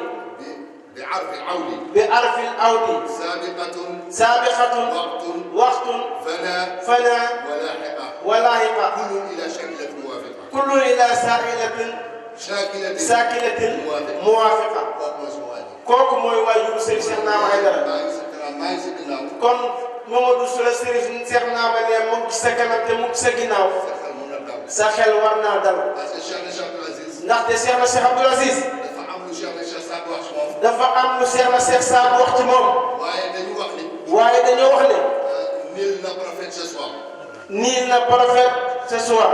بعرف العود سابقة وقت فنا ولاحقة كل إلى ساكنة موافقة kooku mooy waajuru Serigne Cheikh Naama Aidara kon Mamadou Soula Serigne Cheikh Naama ne mu ngi sa kanam te mu ngi sa ginnaaw sa xel war naa dal ndaxte Cheikh na Cheikh Abdoul Aziz dafa am lu Cheikh na Cheikh Saad wax ci moom waaye dañoo wax ne nul na prophète ce soir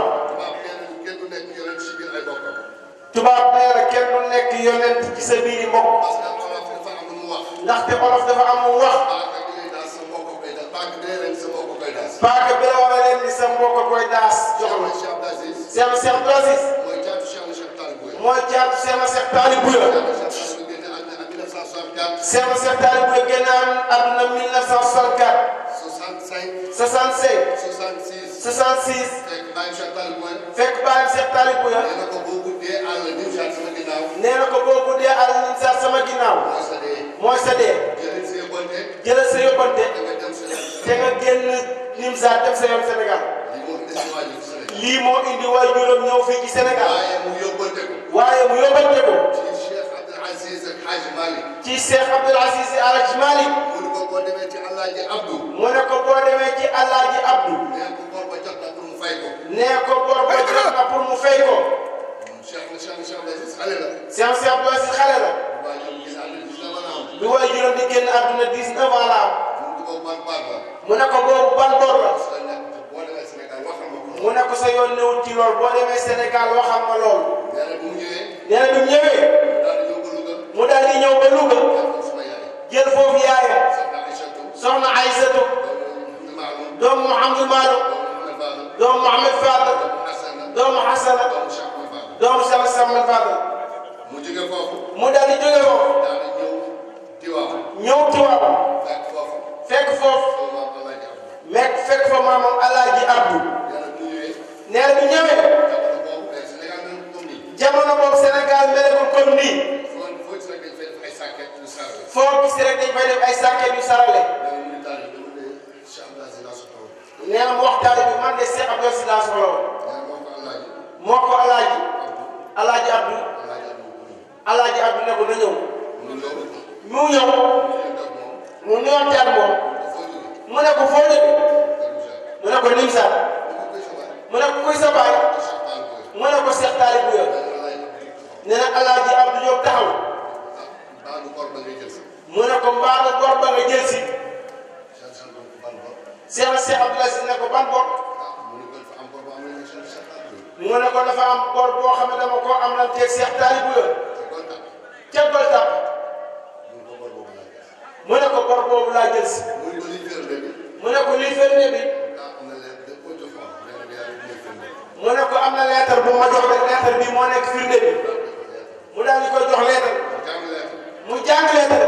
tubaab nee na kenn du nekk yonent ci sa biir mbokk ndaxte olof dafa am mu wax paaka bi la war a leen di sa mbokk koy daas jox la Cheikh na Cheikh Abdoul Aziz mooy caatu Cheikh na Cheikh Talib Bouya Cheikh na Cheikh Talib Bouya génn àdduna 1964 65 66 fekk baayam Cheikh Talib Bouya nee na ko boo guddee àll nim saat sama ginnaaw mooy sa dee jëlal sa yóbbante te nga génn nim saat dem sa yoon Sénégal lii moo indi waajuram ñëw fii ci Sénégal waaye mu yóbbante ko ci Cheikh Abdoul Aziz Al Hadj Malick mu ne ko boo demee ci Alaaji Abdou nee ko bor ba jot na pour mu fay ko Cheikh Abdoul Aziz xale la bi waajuram di génn àdduna 19 ans la am mu ne ko boobu ban bor la mu ne ko sa yoon newul ci lool boo demee Sénégal waxam ma lool nee na bi mu ñëwee mu daal di ñëw ba Louga jël foofu yaayam soxna Aïssatou doomu Mouhamadou Maalo doomu Mouhamed Fadal doomu Hassana doomu Cheikh Samal Fadal mu mu daal di jóge foofu. daal di ñëw Tiwaawan. ñëw Tiwaawan. fekk foofu. fekk foofu. fekk fa maamam Alaaji Abdu. nee na bu ñëwee. jamono boobu Sénégal melagul comme nii. foo gis rek dañ fay def ay sàkket yu sarale. nee na mu waxtaane bi man de Cheikh Abdou Aziz laa soxla woon. moo ko Alaaji Abdu. Alaaji Abdu ne ko na ñëw. mu ñëw. mu ñëwaat ak moom. mu ne ko foo jógee. mu ne ko Nimsaat. mu ne ko kuy sa baay. mu ne ko Cheikh Talib bu yor. nee na Alaaji Abdu jóg taxaw. mu ne ko mbaadu gor ba nga jël si. Cheikh Abdou Aziz ne ko ban bor. mu ne ko dafa am bor boo xam ne dama koo am lan teeg Cheikh Talib bu yor. ca Gueule Tapée. mu ne ko bor boobu laa jël si. mu ne ko lii firnde bi. mu ne ko am na lettre bu ma jox rek lettre bi moo nekk firnde bi. mu daal di koy jox lettre. mu jàng lettre.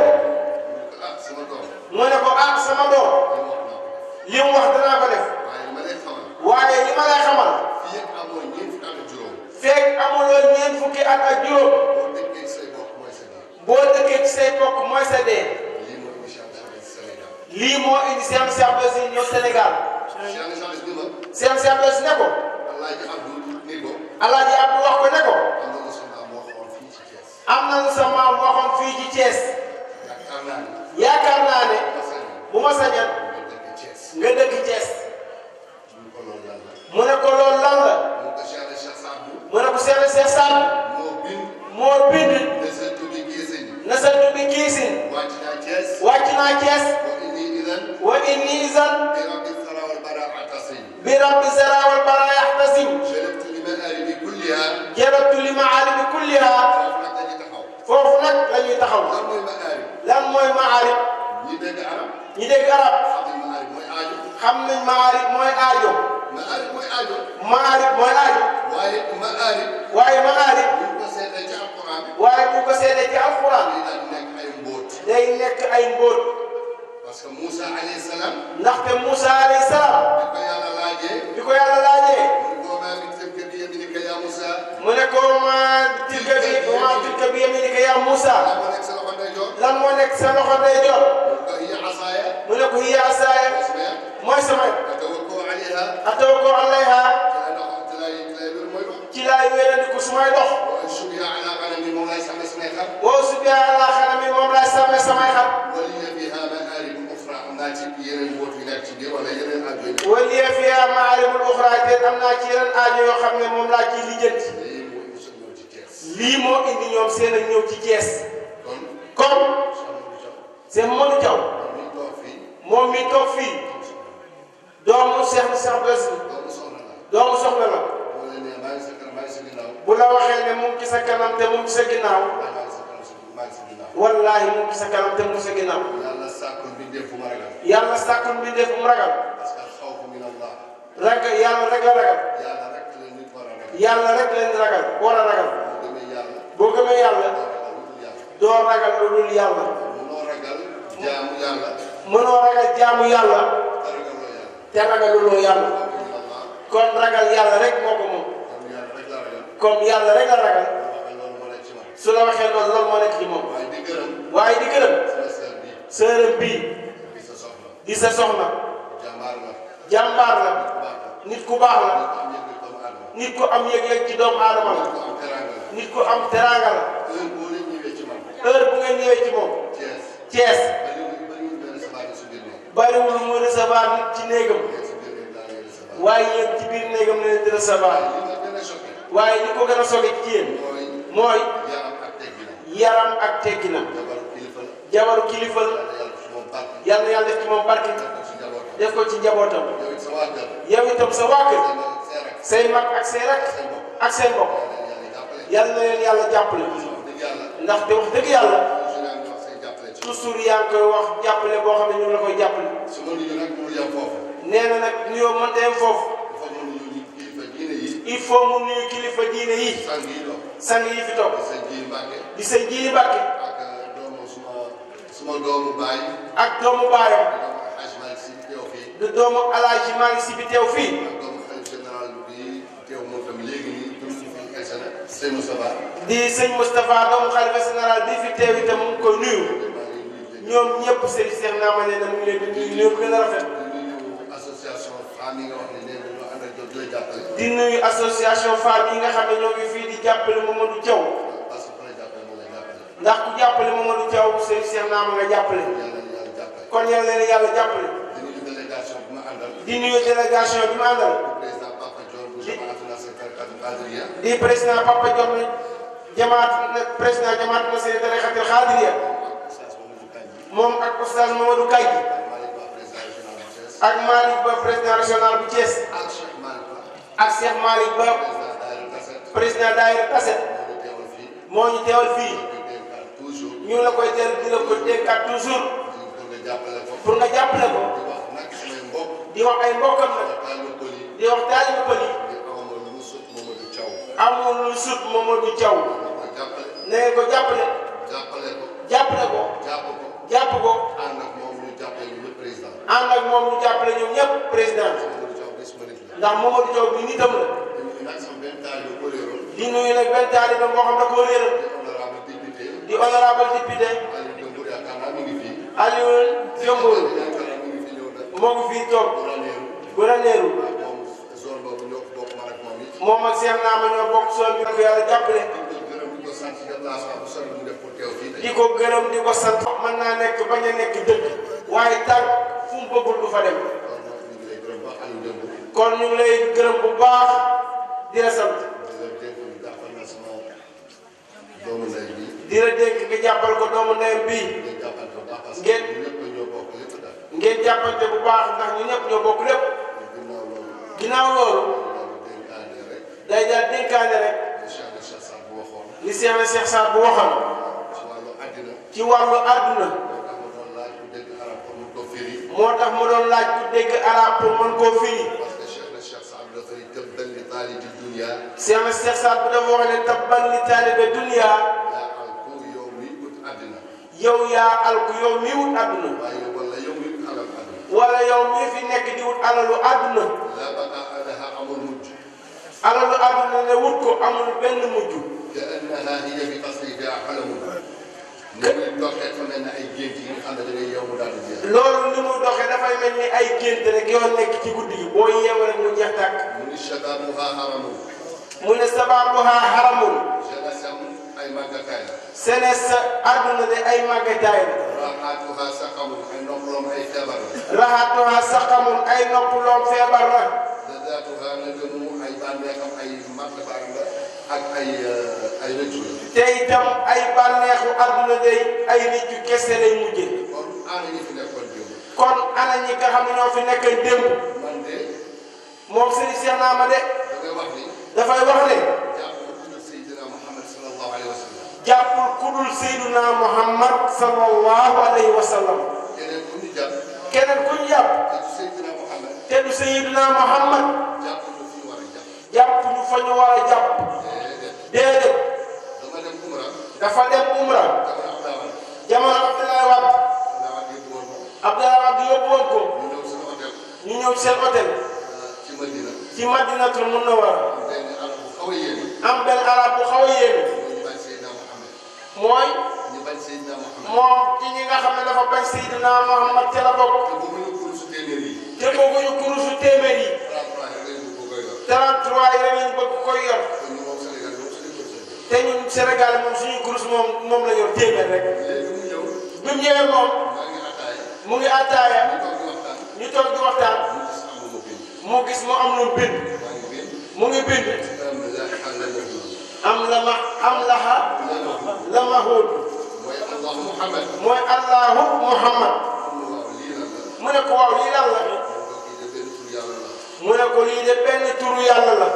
mu ne ko ah sama doom. li mu wax danaa ko def. waaye li ma lay xamal. fekk amuloo ñeent fukki at ak juróom. boo dëkkee ci say bokk mooy sa dee. lii moo indi Cheikh Abdou Aziz ñëw Sénégal. Cheikh Abdou Aziz ne ko. Alaaji Abdou wax ko ne ko. am na lu sa maam waxoon fii ci Thiès. yaakaar naa ne. bu ma sañal. nga dëkk Thiès. mu ne ko loolu lan la. mu ne ko Cheikh Saad moo bind. nasatu bi kiisin. wàcc naa Thiès. wa inni izan. bi rabbi zara wal bara yaxtasim. jarabtu li maaribi kulliha. foofu nag la ñuy taxaw. lan mooy maarib. ñi dégg arab. xam nañ maarib mooy aajo. maarib mooy aajo. waaye maarib. waaye bu ko seetee ci alquran. day nekk ay mbóot. parce que Moussa alayhi salaam. ndaxte Moussa alayhi salaam. bi ko yàlla laajee. mu ne ko maa tilka bi yaminika yaa Moussa. lan moo nekk sa loxo ndeyjoor. mu ne ko hiya asaaya. mooy sama. atawakkau alayha. ci laay wéerandiku su may dox. boo subiha ala xanami moom laay sàmmee samay xar. waliya fiha maaribul uxra te am naa ci yeneen aajo yoo xam ne moom laa ciy lijjanti. lii moo indi ñoom seen ak ñëw ci Thiès. kon c'est Modou Thiaw moom mi toog fii doomu Cheikh Abdou Aziz doomu soxna la. bu la waxee ne mu ngi ci sa kanam te mu ngi ci sa ginnaaw. wallaahi mu ngi ci sa kanam te mu ngi ci sa ginnaaw. yàlla sàkkul mbindeef bu mu ragal. ragal yàlla rek la ragal. yàlla rek leen ragal war a ragal. boo gëmee yàlla. doo ragal lu dul yàlla. mënoo ragal jaamu yàlla. te ragaluloo yàlla. kon ragal yàlla rek moo ko moom. comme yàlla rek la ragal. su la waxee loolu moo nekk ci moom. waaye di gërëm. sërëm bii. di sa soxna. jàmbaar la. nit ku baax la. nit ku am yëg-yëg ci doomu aadama la. nit ku am teraanga la. heure bu ngeen ñëwee ci moom. Thiès. bariwul lu mu recevoir nit ci néegam. waaye yéen ci biir néegam la leen di recevoir. waaye li ko gën a soge ci yéen. mooy. yaram ak tegginam. jabaru kilifa la. yal na yàlla def ci moom barke. def ko ci njabootam. yow itam sa waa kër. say mag ak say rak. ak seen bopp. yal na leen yàlla jàppale. ndaxte wax dëgg yàlla. toujours yaa ngi koy wax jàppale boo xam ne ñu ngi la koy jàppale. nee na nag nuyoo mënta yem foofu. il faut mu nuyu kilifa diine yi. sang yi fi toog di sëñ Jili Mbàkke di sëñ Jili Mbàkke ak doomu suma doomu baay ak doomu baayam doomu Haj Malick Si teew fii du doomu Alaaji Malick Si bi teew fii ak doomu xalif général bi teew moom tam léegi nii dund fi egsi na sëñ Moustapha di sëñ Moustapha doomu xalifa général bi fi teew itam mu ngi koy nuyu ñoom ñëpp sëriñ Cheikh Naama nee na mu ngi leen di nuyu ñëpp gën a rafet di nuyu association femmes yi nga wax ne nee na ñoo ànd ak ñoom di la jàppale di nuyu association femmes yi nga xam ne ñoo ngi fii di jàppale Mamadou Thiaw parce que ku la jàppale moo la jàppale ndax ku jàppale Mamadou Thiaw sëriñ Cheikh Naama nga jàppale yàlla jàppale kon yal na leen yàlla jàppale di nuyu délégation bi ma àndal di nuyu délégation bi ma àndal président Papa Dior bu jamaatu nasrul Qadiriya di président Papa Dior président jamaat nasrul Qadiriya moom ak oustaz Mamadou Kandji ak Malick Ba président régional bu Thiès ak Cheikh Malick Ba président daayira Tassette moo ñu teewal fii ñu la koy teel di la ko dénkaat toujours pour nga jàppale ko di wax ay mbokkam nag di wax taalibe pël yi amul lu sut Mamadou Thiaw na ngeen ko jàppale ko jàpp ko ànd ak moom ñu jàppale ñoom ñëpp président ndax Mamadou Thiaw bi nitam la di nuyu nag benn taalibe boo xam ne koo réeral di honorable député Aliou Diomboul moo ngi fii toog Gouraneeru moom ak Cheikh Naama ñoo bokk soon bi ko yàlla jàppale di ko gërëm di ko sant mën naa nekk bañ a nekk dëgg waaye tànk fu mu bëggul du fa dem kon ñu ngi lay gërëm bu baax di la sant di la dénk nga jàppal ko doomu ndeyam bii ngeen jàppante bu baax ndax ñu ñëpp ñoo bokk lépp ginnaaw loolu day daal dénkaane rek li Cheikh Sarr bu waxoon ci wàllu àdduna moo tax mu doon laaj ku dégg arab pour mën koo firi Cheikh Sarr bu dafa wax ne tabban li taalibe dunya yow yaa alku yow mi wut àdduna wala yow mi fi nekk di wut alalu àdduna alalu àdduna ne wut ko amul benn mujj loolu ni mu doxee dafay mel ni ay gént rek yoo nekk ci guddi gi boo yeewu rek mu jeex tàkk mu ne sababuha haramun sene sa àdduna de ay màggataay la raxatuha saqamun ay noppaloom feebar la te itam ay bànneexu àdduna day ay rëccu kese lay mujje kon ana ñi nga xam ne ñoo fi nekk démb moom Serigne Cheikh Naama de dafay wax ne jàppul kudul Seydina Muhammad sallallahu alayhi wa sallam keneen ku ñu jàpp te du Seydina Muhammad jàpp ñu fa ñu war a jàpp déedéet dafa dem umra jamono Abdoulaye Wade yóbbu woon ko ñu ñëw seen hôtel ci Madinatul Munawwara am benn arab bu xaw a yéeme mooy moom ci ñi nga xam ne dafa bañ Seydina Muhammad ca la bokk te bëgguñu kurusu téeméer yi 33 yi rek lañ bëgg koy yor te ñun Sénégal moom suñu kurus moom la yor téeméer rek bi mu ñëwee moom mu ngi attaaya ñu toog di waxtaan mu gis mu am lu bind mu ngi bind am laha la mahud mooy Allahu Muhammad mu ne ko waaw lii lan la mu ne ko lii de benn turu yàlla la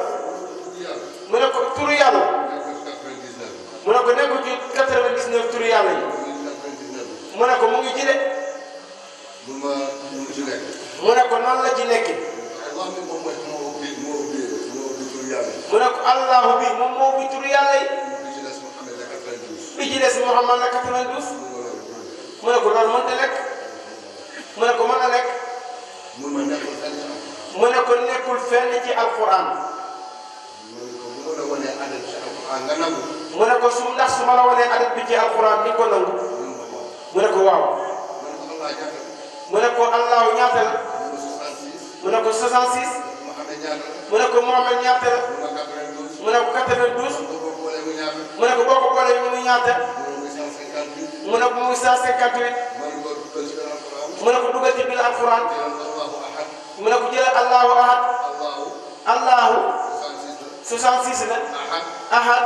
mu ne ko turu yàlla mu ne ko nekku ci 99 turu yàlla yi mu ne ko mu ngi ci de mu ne ko nan la ci nekk mu ne ko Allahu bi moom moo bi turu yàlla yi bi ci des Muhammad la 92 mu ne ko loolu mënta nekk mu ne ko mën na nekk mu ne ko nekkul fenn ci alquran mu ne ko su ndax su ma la wanee adat bi ci alquran di ko nangu mu ne ko waaw mu ne ko allahu ñaata la mu ne ko 66 mu ne ko Mohamed ñaata la mu ne ko 92 mu ne ko boo ko boolee ñu muy ñaata mu ne ko muy 158 mu ne ko dugal ci biir alquran mu ne ko jëlal allahu ahad allahu 66 la ahad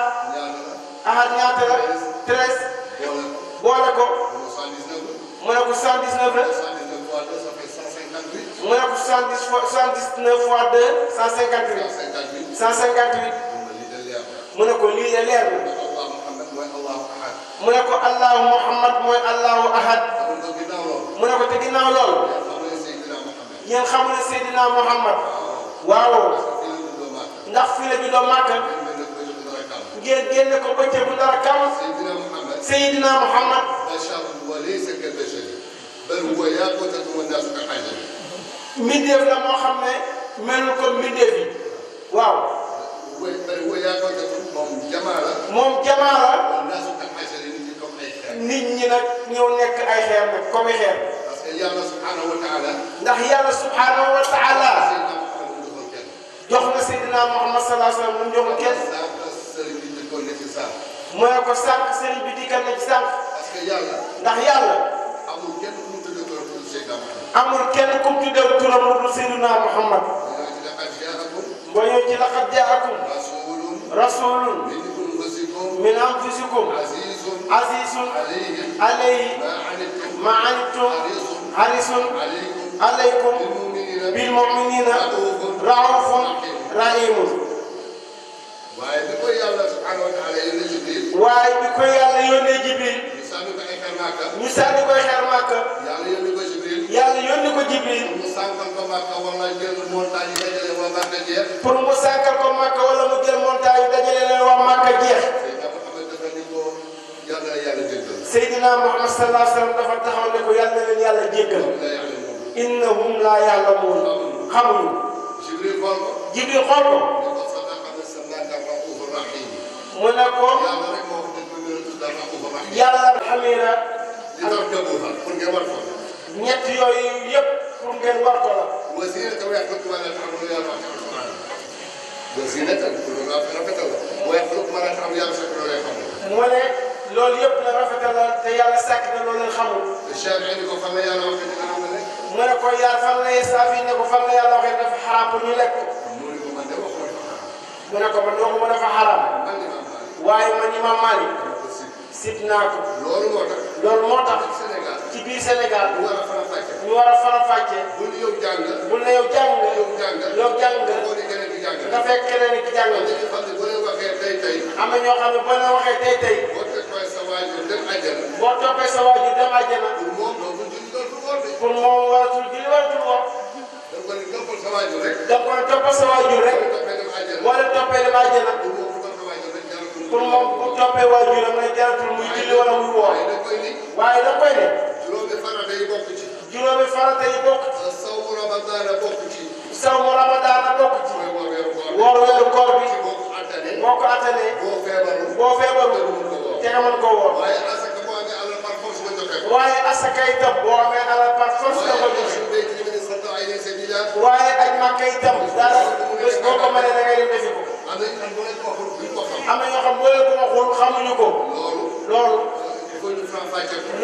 ahad ñaata la 13 boole ko mu ne ko 119 la mu ne ko 79 fois 2 158 158 mu ne ko lii de leer na mu ne ko allahu muhammad mooy allahu ahad mu ne ko te ginnaaw loolu yéen xamu ne Seydina Muhammad waaw ndax fii la juddoo Màkka ngeen génne ko bëccëg bu dara kam Seydina Muhammad mbindeef la moo xam ne melul ko mbindeef yi waaw moom jamaa la nit ñi nag ñëw nekk ay xeer nag comme xeer ndax yàlla subhanahu wa taala jox na Seydina Muhammad sallallahu alayhi wa sallam mu joxul kenn mu ne ko sànq sëriñ bi dikkal na ci sànq ndax yàlla amul kenn kum tuddee turam lu dul Seydina Muhammad boo ñëw ci laqad jaakum rasulun min anfusikum azizun alayhi ma anittum harisun alaykum bil mu'minina raufun rahimun waaye bi ko yàlla subhanahu wa taala yónnee Jibril waaye bi ko yàlla yónnee Jibril ñu sànni koy xeer Màkka yàlla yónni ko Jibril mu sànkal ko Màkka wala jël montagne yi dajale waa Màkka jeex pour mu sànkal ko Màkka wala mu jël montagne yi dajale leen waa Màkka jeex Seydina Muhammad sallallahu alayhi wa sallam dafa taxaw ne ko yàlla na leen yàlla jéggal innahum laa ya'lamuun xamuñu Jibril xool ko mu ne ko yàlla xamira ñett yooyu yëpp pour ngeen war ko la mu ne loolu yëpp la rafetal la te yàlla sàkk na loolu leen xamul mu ne ko yàlla fan la saafi ne ko fan la yàlla waxee dafa xaraam pour ñu lekk mu ne ko man waxuma dafa xaraam waaye man Imam Malik sib naa ko loolu moo tax ci biir Sénégal ñu war a faram-fàccee bul ne yow jàng nga fekk keneen ki jàng am na ñoo xam ne boo leen waxee tey boo toppee sa waajur dem àjjana pour moom waratul julli waratul woor da ko toppal sa waajur rek boo leen toppee dem àjjana pour moom bu toppee waajuram nag jaratul muy julli wala muy woor waaye da koy ne juróomi farata yi bokk ci sawmu ramadaana bokk ci woor weeru koor bi boo ko attanee boo feebaru te nga mën koo woor waaye asaka itam boo amee alal par force nga ko joxe waaye aj Makka itam dara bés boo ko mënee da ngay dem defi ko am na ñoo xam boo leen ko waxul xamuñu ko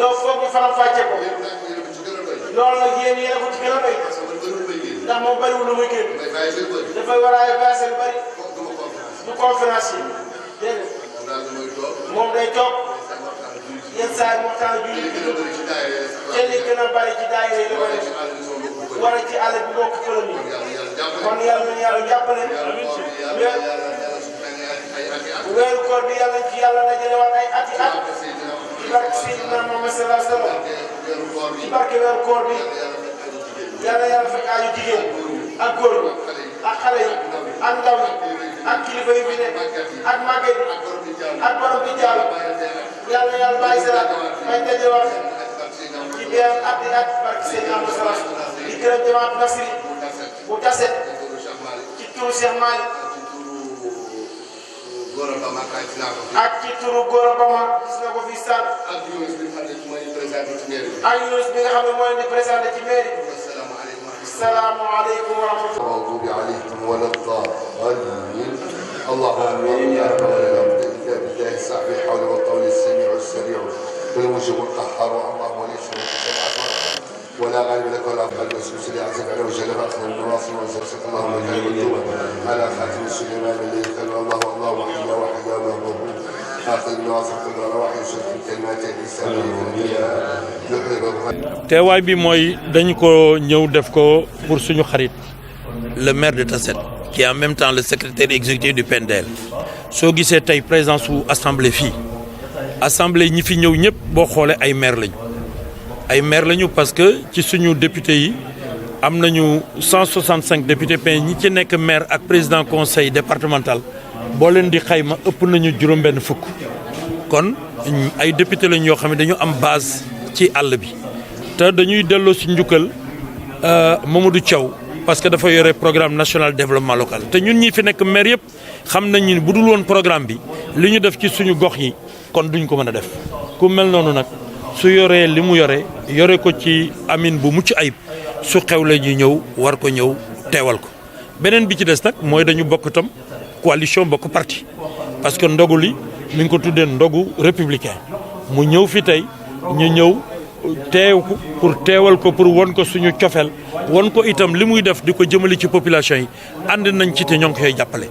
loolu foog ñu faram-fàcce ko loolu nag yéen yéen a ko ci gën a doy ndax moom bëriwul lu muy génn dafay war a basé lu bëri du conférence yi dégg nga moom day toog yenn saa yi waxtaan julli bi te li gën a bëri ci daayira yi la koy def war a ci àll bi bokk këram yi kon yàlla nañu yàlla jàppale weeru koor bi yàlla ci yàlla dajale waat ay ati at ci barke Seydina Muhammad sallallahu alayhi wa sallam ci barke weeru koor bi yàlla yàlla fekk aaju jigéen ak góor ak xale yi ak ndaw yi ak kilifa yi fi ne ak màgget yi ak borom bi jàll yàlla yàlla bàyyi salaat bañ daje wax ci biir at di at barke sëñ Amady Salaam di gërëm jamaat Nasri bu taset ci turu Cheikh Malick ak ci turu Gora Bama gis na ko fi stade ak Yunus bi nga xam ne mooy di présenté ci mairie bi. Asalaamaaleykum wa rahmatulah. المغضوب عليهم ولا الضالين اللهم امين يا رب العالمين بالله صاحب الحول والقول السميع السريع والمجيب القهار اللهم ليس ولا غالب لك ولا قلب السوس اللي عزف على وجه الاخر النواصي وزرزق اللهم لك المكتوب على خاتم سليمان الذي قال الله الله وحي وحي يا مهبوب اخر النواصي كل روح يشرك كلمات الانسان teewaay bi mooy dañ ko ñëw def ko pour suñu xarit le maire de Tassette qui est en même temps le secrétaire exécutif du PNDL soo gisee tey présence su assemblée fii assemblée ñi fi ñëw ñëpp boo xoolee ay maire lañu parce que ci suñu député yi am nañu 165 députés mais ñi ci nekk maire ak président conseil départemental boo leen di xayma ëpp nañu juróom-benn fukk kon ay député lañ yoo xam ne dañu am base ci àll bi te dañuy delloo si njukkal Mamadou Thiaw parce que dafa yore programme national de développement local te ñun ñi fi nekk maire yëpp xam nañ ni bu dul woon programme bi li ñu def ci suñu gox yi kon duñ ko mën a def ku mel noonu nag su yoree li mu yore ko ci amin bu mucc ayib su xewle ñu ñëw war ko ñëw teewal ko beneen bi ci des nag mooy dañu bokk tam coalition bokk parti parce que ndogu li mi ngi ko tuddee ndogu républicain mu ñëw fi tey ñu ñëw teew ko pour teewal ko pour won ko suñu cofeel won ko itam li muy def di ko jëmali ci population yi ànd nañ ci te ñoo ngi koy jàppale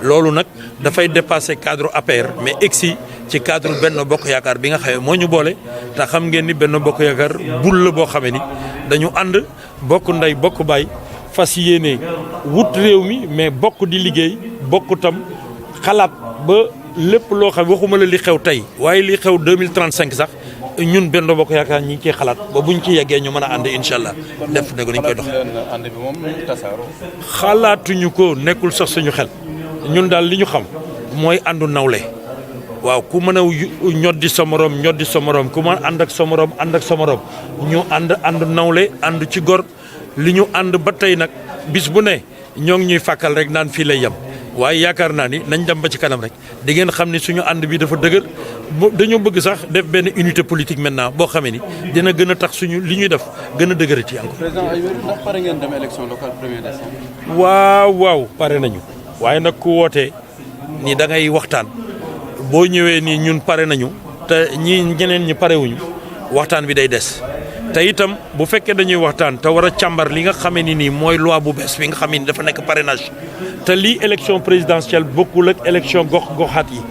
loolu nag dafay dépasser cadre APR mais egsi ci cadre Benno Bokk Yaakaar bi nga xamee moo ñu boole te xam ngeen ni Benno Bokk Yaakaar bul la boo xamee ni dañu ànd bokk ndey bokk baay fas yéene wut réew mi mais bokk di liggéey bokk tam xalaat ba lépp loo xam waxuma la li xew tey waaye li xew 2035 sax ñun Benno Bokk Yaakaar ñi ngi ciy xalaat ba buñ ci yeggee ñu mën a ànd incha allah def ne ko ni ñu koy dox xalaatuñu ko nekkul sax suñu xel ñun daal li ñu xam mooy àndu nawle waaw ku mën a ñoddi sa morom ku mën ànd ak sa morom ñu ànd nawle ànd ci gor li ñu ànd ba tey nag bis bu ne ñoo ngi ñuy fàkkal rek naan fii lay yem waaye yaakaar naa ni nañ dem ba ci kanam rek di ngeen xam ni suñu ànd bi dafa dëgër dañoo bëgg sax def benn unité politique maintenant boo xamee ni dina gën a tax suñu li ñuy def gën a dëgërati encore. président ay ndax pare ngeen dem élection locale 1er décembre. waaw pare nañu waaye nag ku wootee ni da ngay waxtaan boo ñëwee nii ñun pare nañu te ñeneen ñi parewuñu waxtaan bi day des. te itam bu fekkee dañuy waxtaan te war a càmbar li nga xamee ni nii mooy loi bu bees bi nga xam ni dafa nekk parrainage te lii élection présidentielle bokkul ak élection goxaat yi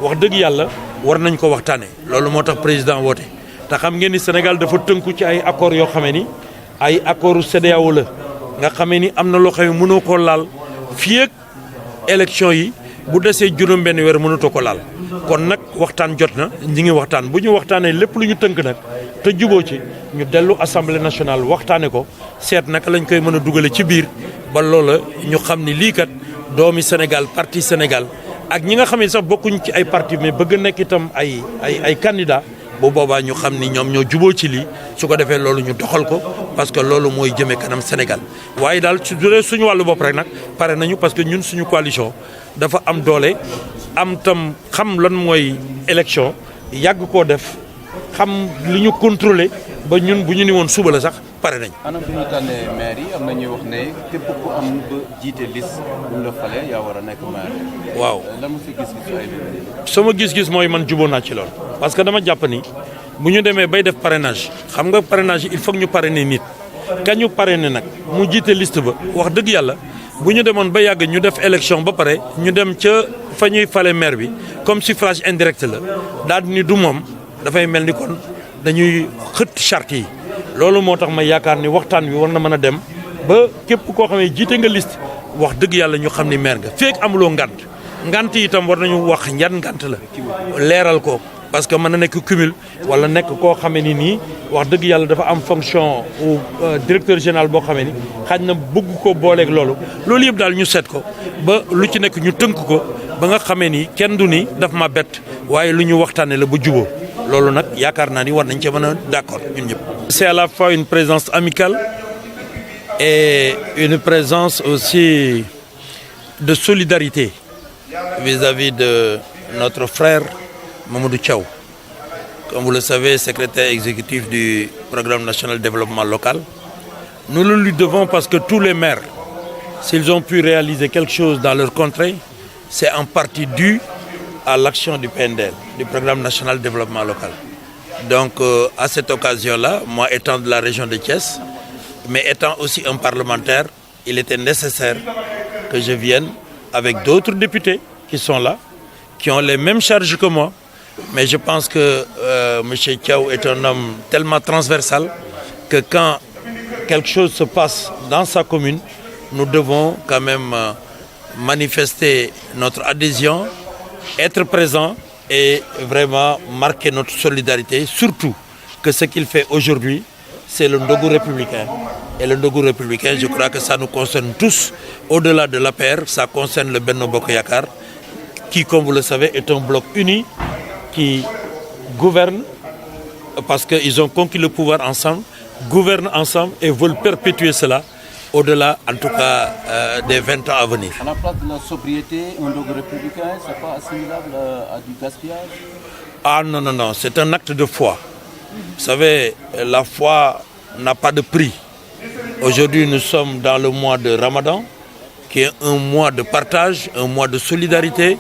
wax dëgg yàlla war nañ ko waxtaanee loolu moo tax président woote te xam ngeen ni Sénégal dafa tënku ci ay accords yoo xamee ni ay accords CEDEAO la nga xamee ni am na loo xam ne mënoo koo laal fii ak élection yi bu desee juróom-benn weer mënatoo ko laal kon nag waxtaan jot na ñi ngi waxtaan bu ñu waxtaanee lépp lu ñu tënk nag te juboo ci ñu dellu assemblée nationale waxtaane ko seet naka lañ koy mën a dugale ci biir ba loola ñu xam ni lii kat doomi Sénégal parti Sénégal ak ñi nga xam ne sax bokkuñ ci ay parti mais bëgg nekk itam ay candidat bu boobaa ñu xam ni ñoom ñoo juboo ci lii su ko defee loolu ñu doxal ko parce que loolu mooy jëmee kanam Sénégal waaye daal su dee suñu wàllu bopp rek nag pare nañu parce que ñun suñu coalition dafa am doole am tam xam lan mooy élection yàgg koo def xam li ñu contrôlé ba ñun bu ñu ni woon suba la sax pare nañ. anam bi ñu tànnee maire yi am na ñuy wax ne képp ku am ba jiite liste bu ñu la falee yaa war a nekk maire. waaw lan si gis-gis ay sama gis-gis mooy man jubóo naa ci loolu. parce que dama jàpp ni bu ñu demee bay def parrainage xam nga parrainage il faut que ñu parrainer nit ka ñu parrainer nag mu jiite liste ba wax dëgg yàlla bu ñu demoon ba yàgg ñu def élection ba pare ñu dem ca fa ñuy fale maire bi comme suffrage indirect la daal ni du moom dafay mel ni kon dañuy xët charte yi loolu moo tax ma yaakaar ni waxtaan wi war na mën a dem ba képp koo xam ne jiite nga liste wax dëgg yàlla ñu xam ni maire nga feek amuloo ngant yi itam war nañu wax ñan ngant la leeral ko parce que mën na nekk cumul wala nekk koo xamee ni nii wax dëgg yàlla dafa am fonction directeur général boo xamee ni xaj na bëgg ko booleeg loolu yëpp daal ñu seet ko ba lu ci nekk ñu tënk ko ba nga xamee ni kenn du ni daf ma bett waaye lu ñu waxtaanee la ba juboo loolu nag yaakaar naa ni war nañ ci mën a d'accord ñun ñëpp. C'est à la fois une présence amicale et une présence aussi de solidarité vis-à-vis de notre frère Mamadou Thiaw. Comme vous le savez, secrétaire exécutif du Programme national de développement local. Nous le lui devons parce que tous les maires, s'ils ont pu réaliser quelque chose dans leur contrée, c'est en partie dû à l'action du PNDL, du Programme national de développement local. Donc à cette occasion-là, moi étant de la région de Thiès, mais étant aussi un parlementaire, il était nécessaire que je vienne avec d'autres députés qui sont là, qui ont les mêmes charges que moi. Mais je pense que M. Thiaw est un homme tellement transversal que quand quelque chose se passe dans sa commune, nous devons quand même manifester notre adhésion, être présents et vraiment marquer notre solidarité. Surtout que ce qu'il fait aujourd'hui, c'est le Ndogu républicain. Et le Ndogu républicain, je crois que ça nous concerne tous. Au-delà de l'APR, ça concerne le Benno Bokk Yakaar, qui, comme vous le savez, est un bloc uni qui gouvernent parce qu'ils ont conquis le pouvoir ensemble, gouvernent ensemble et veulent perpétuer cela au-delà, en tout cas, des 20 ans à venir. À la place de la sobriété, un Ndogu républicain, ce n'est pas assimilable à du gaspillage? Ah non, non, non, c'est un acte de foi. Vous savez, la foi n'a pas de prix. Aujourd'hui, nous sommes dans le mois de Ramadan, qui est un mois de partage, un mois de solidarité,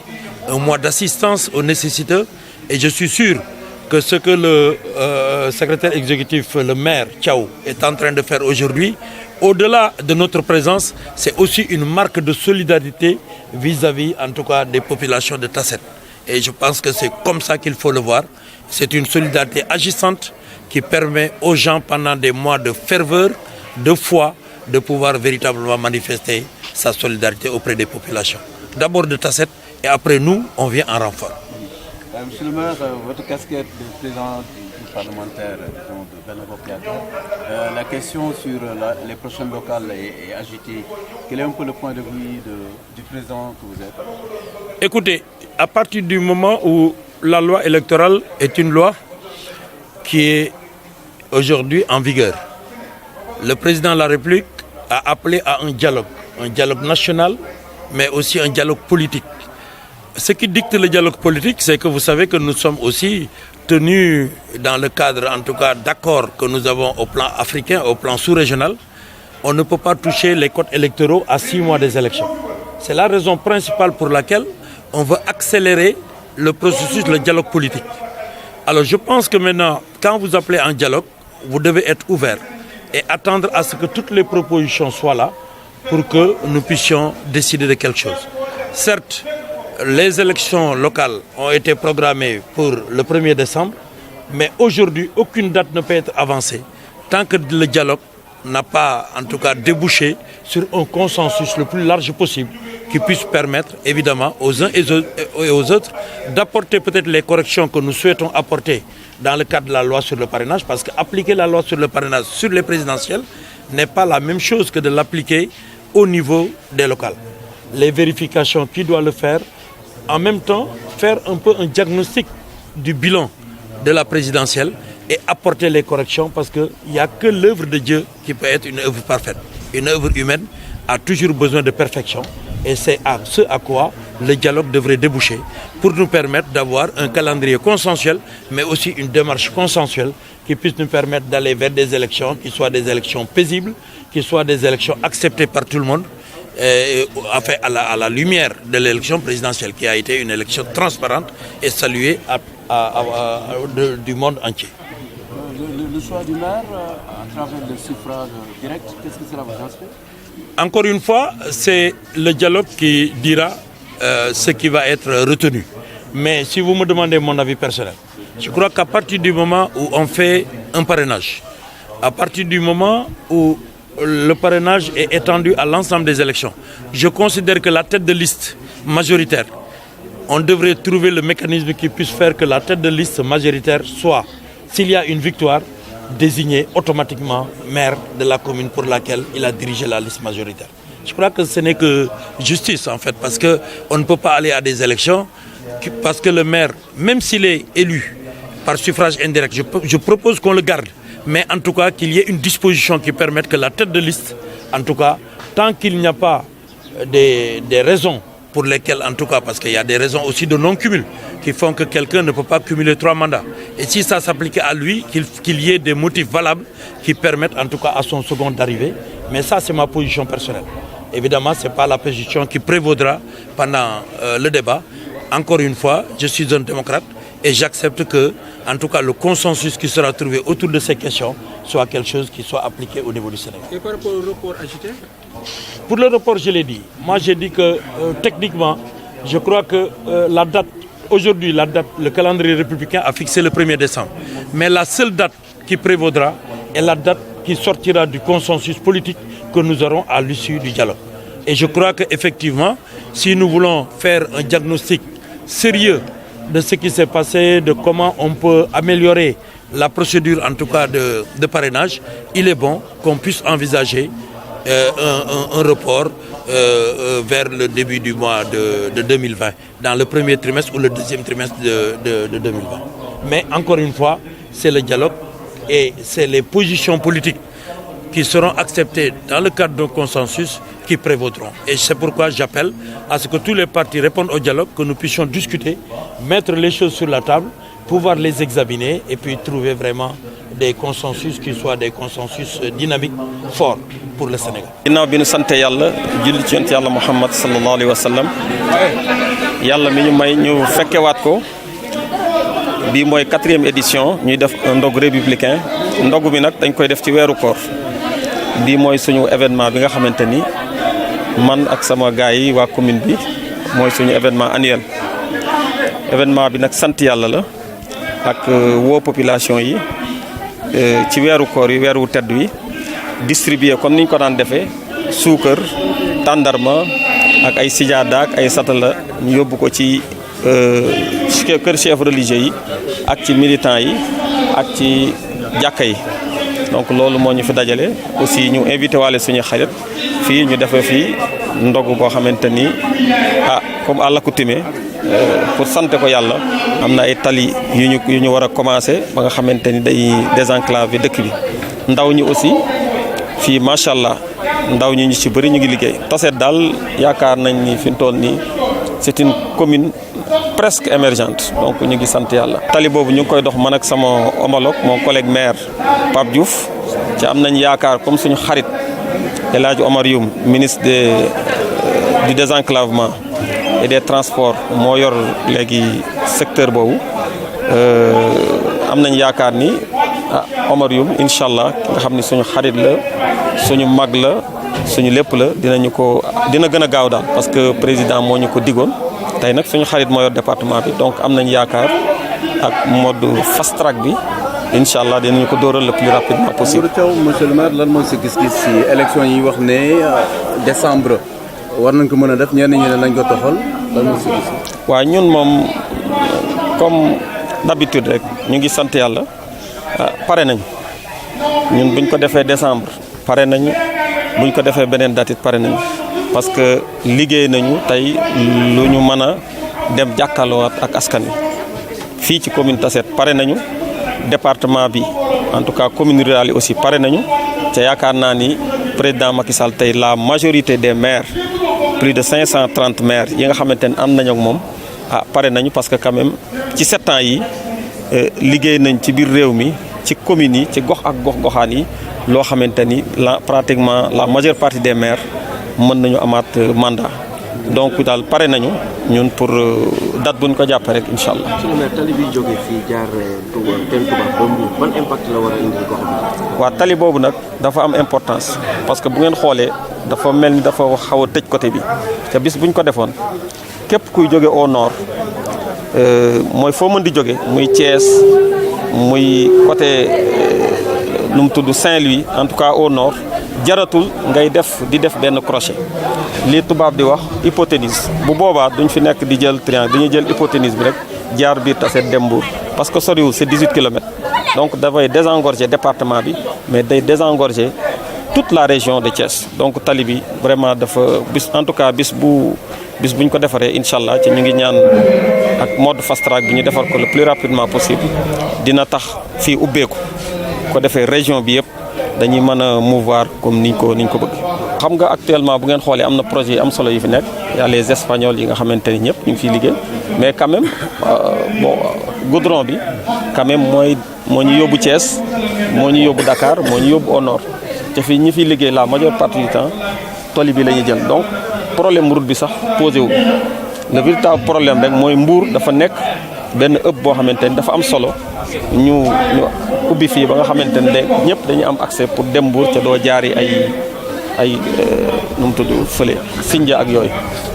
un mois d'assistance aux nécessiteux. Et je suis sûr que ce que le secrétaire exécutif, le maire Thiaw, est en train de faire aujourd'hui, au-delà de notre présence, c'est aussi une marque de solidarité vis-à-vis, en tout cas, des populations de Tasset. Et je pense que c'est comme ça qu'il faut le voir. C'est une solidarité agissante qui permet aux gens, pendant des mois de ferveur, de foi, de pouvoir véritablement manifester sa solidarité auprès des populations. D'abord de Tasset, et après nous, on vient en renfort. Monsieur le maire, votre casquette de président du parlementaire de Benno Bokk Yakaar, la question sur les prochaines locales est agitée. Quel est un peu le point de vue du président que vous êtes? Écoutez, à partir du moment où la loi électorale est une loi qui est aujourd'hui en vigueur, le président de la République a appelé à un dialogue national, mais aussi un dialogue politique. Ce qui dicte le dialogue politique, c'est que vous savez que nous sommes aussi tenus dans le cadre, en tout cas, d'accords que nous avons au plan africain, au plan sous-régional. On ne peut pas toucher les codes électoraux à 6 mois des élections. C'est la raison principale pour laquelle on veut accélérer le processus, le dialogue politique. Alors je pense que maintenant, quand vous appelez un dialogue, vous devez être ouvert et attendre à ce que toutes les propositions soient là pour que nous puissions décider de quelque chose. Certes, les élections locales ont été programmées pour le 1er décembre, mais aujourd'hui, aucune date ne peut être avancée tant que le dialogue n'a pas, en tout cas, débouché sur un consensus le plus large possible qui puisse permettre, évidemment, aux uns et aux autres d'apporter peut-être les corrections que nous souhaitons apporter dans le cadre de la loi sur le parrainage, parce qu'appliquer la loi sur le parrainage sur les présidentielles n'est pas la même chose que de l'appliquer au niveau des locales. Les vérifications, qui doit le faire? En même temps, faire un peu un diagnostic du bilan de la présidentielle et apporter les corrections, parce qu'il n'y a que l'œuvre de Dieu qui peut être une œuvre parfaite. Une œuvre humaine a toujours besoin de perfection, et c'est à ce à quoi le dialogue devrait déboucher pour nous permettre d'avoir un calendrier consensuel, mais aussi une démarche consensuelle qui puisse nous permettre d'aller vers des élections qui soient des élections paisibles, qui soient des élections acceptées par tout le monde, enfin à la lumière de l'élection présidentielle qui a été une élection transparente et saluée du monde entier. Le choix du maire à travers le suffrage direct, qu'est-ce que cela vous inspire? Encore une fois, c'est le dialogue qui dira ce qui va être retenu. Mais si vous me demandez mon avis personnel, je crois qu'à partir du moment où on fait un parrainage, à partir du moment où le parrainage est étendu à l'ensemble des élections, je considère que la tête de liste majoritaire, on devrait trouver le mécanisme qui puisse faire que la tête de liste majoritaire soit, s'il y a une victoire, désigné automatiquement maire de la commune pour laquelle il a dirigé la liste majoritaire. Je crois que ce n'est que justice en fait, parce qu'on ne peut pas aller à des élections, parce que le maire, même s'il est élu par suffrage indirect. Je propose qu'on le garde, mais en tout cas qu'il y ait une disposition qui permette que la tête de liste, en tout cas, tant qu'il n'y a pas des raisons pour lesquelles, en tout cas, parce qu'il y a des raisons aussi de non-cumul qui font que quelqu'un ne peut pas cumuler 3 mandats. Et si ça s'appliquait à lui, qu'il y ait des motifs valables qui permettent, en tout cas, à son second d'arriver. Mais ça, c'est ma position personnelle. Évidemment, ce n'est pas la position qui prévaudra pendant le débat. Encore une fois, je suis un démocrate et j'accepte que, en tout cas, le consensus qui sera trouvé autour de ces questions soit quelque chose qui soit appliqué au niveau du Sénégal. Et par rapport au report agité? Pour le report, je l'ai dit. Moi, j'ai dit que techniquement, je crois que la date, aujourd'hui, le calendrier républicain a fixé le 1er décembre. Mais la seule date qui prévaudra est la date qui sortira du consensus politique que nous aurons à l'issue du dialogue. Et je crois qu'effectivement, si nous voulons faire un diagnostic sérieux de ce qui s'est passé, de comment on peut améliorer la procédure, en tout cas de parrainage, il est bon qu'on puisse envisager un report vers le début du mois de 2020, dans le premier trimestre ou le deuxième trimestre de 2020. Mais encore une fois, c'est le dialogue et c'est les positions politiques qui seront acceptées dans le cadre d'un consensus qui prévaudront. Et c'est pourquoi j'appelle à ce que tous les partis répondent au dialogue, que nous puissions discuter, mettre les choses sur la table, pouvoir les examiner et puis trouver vraiment des consensus qui soient des consensus dynamiques, forts pour le Sénégal. ginnaaw bi ñu sant yàlla julli ci yonent yàlla Muhammad sallallahu alayhi wa sallam yàlla mi ñu may ñu fekkewaat ko bii mooy 4e édition ñuy def un ndog républicain ndog bi nag dañ koy def ci weeru koor bii mooy suñu événement bi nga xamante ni man ak sama gars yi waa commune bi mooy suñu événement annuel événement bi nag sant yàlla la ak woo population yi ci weeru koor yi weeru tedd wi distribuer comme niñ ko daan defee suukar tàndarma ak ay sijaada ak ay satala ñu yóbbu ko ci kër chef religieux yi ak ci militants yi ak ci jàkka yi donc loolu moo ñu fi dajale aussi ñu invité waale suñu xarit fii ñu defee fii ndog boo xamante ni comme à l'accoutumée pour sant ko yàlla am na ay tali yu ñu war a commencé ba nga xamante ni day désenclaver dëkk bi ndaw ñi aussi fii macha allah ndaw ñi ñu ci bëri ñu ngi liggéey Tassette daal yaakaar nañ ni fi mu toll nii c'est une commune presque émergente donc ñu ngi sant yàlla. tali boobu ñu ngi koy dox man ak sama homologue mon collègue maire Pape Diouf ci am nañ yaakaar comme suñu xarit El Hadj Omar Youm ministre du désenclavement et des transports moo yor léegi secteur boobu am nañ yaakaar ni Omar Youm incha allah nga xam ni suñu xarit la suñu mag la suñu lépp la dina gën a gaaw daal parce que président moo ñu ko digoon tey nag suñu xarit moo yor département bi donc am nañ yaakaar ak mode fast track bi incha allah dinañu ko dóoral le plus rapidement possible. monsieur le maire lan mooy sa gis-gis ci élection yi wax ne décembre war nañ ko mën a def ñenn ñi ne nañ ko toxal lan mooy sa gis. waaw ñun moom comme d'habitude rek ñu ngi sant yàlla pare nañ ñun buñ ko defee décembre pare nañu buñ ko defee beneen date it pare nañu parce que liggéey nañu tey lu ñu mën a dem jàkkaarloowaat ak askan wi fii ci commune Tassette pare nañu département bi en tout cas commune rurale yi aussi pare nañu te yaakaar naa ni président Macky Sall tey la majorité des maires plus de 530 maires yi nga xamante ne am nañu ak moom pare nañu parce que quand même ci 7 ans yi liggéey nañ ci biir réew mi ci communes yi ci gox ak gox-goxaan yi loo xamante ni pratiquement la majeure partie des maires mën nañu amaat mandat donc daal pare nañu ñun pour date bu ñu ko jàppee rek incha allah. monsieur le maire tali bi jógee fii jaar Touba Teen Touba ba Mbour ban impact la war a indi gox bi. waaw tali boobu nag dafa am importance parce que bu ngeen xoolee dafa mel ni dafa xaw a tëj côté bi te bis bu ñu ko defoon képp kuy jóge au nord mooy foo mën di jóge muy Thiès muy côté nu mu tudd Saint-Louis en tout cas au nord jaratul ngay di def benn crochet li tubaab di wax hypoténuse bu boobaa duñ fi nekk di jël triangle dañuy jël hypoténuse bi rek jaar biir Tassette dem Mbour parce que soriwul c'est 18 kilomètres donc dafay désengorger département bi mais day désengorger toute la région de Thiès donc tali bi vraiment dafa bis en tout cas bis bu bis bu ñu ko defaree incha allah ci ñu ngi ñaan ak mode fast track bi ñu defar ko le plus rapidement possible dina tax fii ubbeeku ko defee région bi yëpp dañuy mën a mouvoir comme niñ ko bëgg. xam nga actuellement bu ngeen xoolee am na projet yi am solo yu fi nekk y a les espagnols yi nga xamante ni ñëpp ñu ngi fiy liggéey mais quand même bon goudron bi quand même moo ñu yóbbu Thiès moo ñu yóbbu Dakar moo ñu yóbbu au nord te fii ñi fiy liggéey la majeure partie du temps toli bi la ñuy jël donc problème route bi sax posé wu le véritable problème rek mooy Mbour dafa nekk benn ëpp boo xamante ni dafa am solo ñu ubbi fii ba nga xamante ne ñëpp dañuy am accès pour dem Mbour ca doo jaari ay nu mu tudd fële Sindia ak yooyu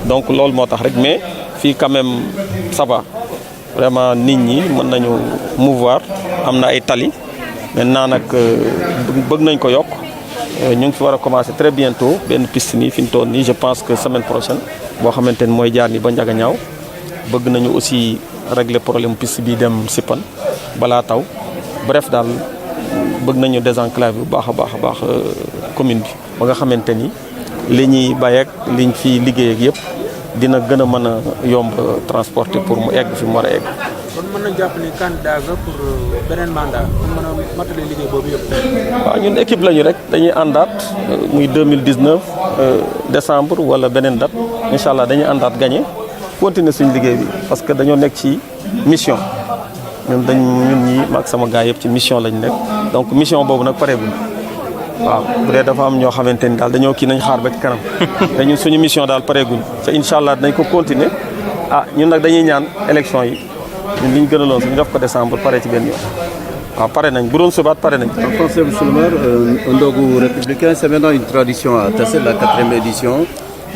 donc loolu moo tax rek mais fii quand même ça va vraiment nit ñi mën nañu mouvoir am na ay tali maintenant nag bëgg nañ ko yokk ñu ngi fi war a commencer très bientôt benn piste nii fi ñu toll nii je pense que semaine prochaine boo xamante ni mooy jaar ni ba Ndiaganiao bëgg nañu aussi régler problème piste bi dem Sipan balaa taw bref daal bëgg nañu désenclaver bu baax a baax commune bi ba nga xamante ni li ñuy bay ak liñ fi liggéey ak yëpp dina gën a mën a yomb transporter pour mu egg fi mu war a egg. kon mën na jàpp ni candidat nga pour beneen mandat pour mën a matale liggéey boobu yëpp. waaw ñun équipe lañu rek dañuy àndaat muy 2019 décembre wala beneen date incha allah dañuy àndaat gagné continuer suñu liggéey bi parce que dañoo nekk ci mission ñun ñi maag sama gars yëpp ci mission lañ nekk donc mission boobu nag pareegul. waaw bu dee dafa am ñoo xamante ni daal dañoo kii nañ xaar ba ci kanam te ñun suñu mission daal pareeguñ te incha allah dinañ ko continuer ñun nag dañuy ñaan élection yi ñun li ñu gënaloon suñu def ko décembre pare ci benn yoon waaw pare nañ bu doon subaat pare nañ. Français monsieur le maire, un ndogu républicain, c'est maintenant une tradition à Tassette, la 4e édition.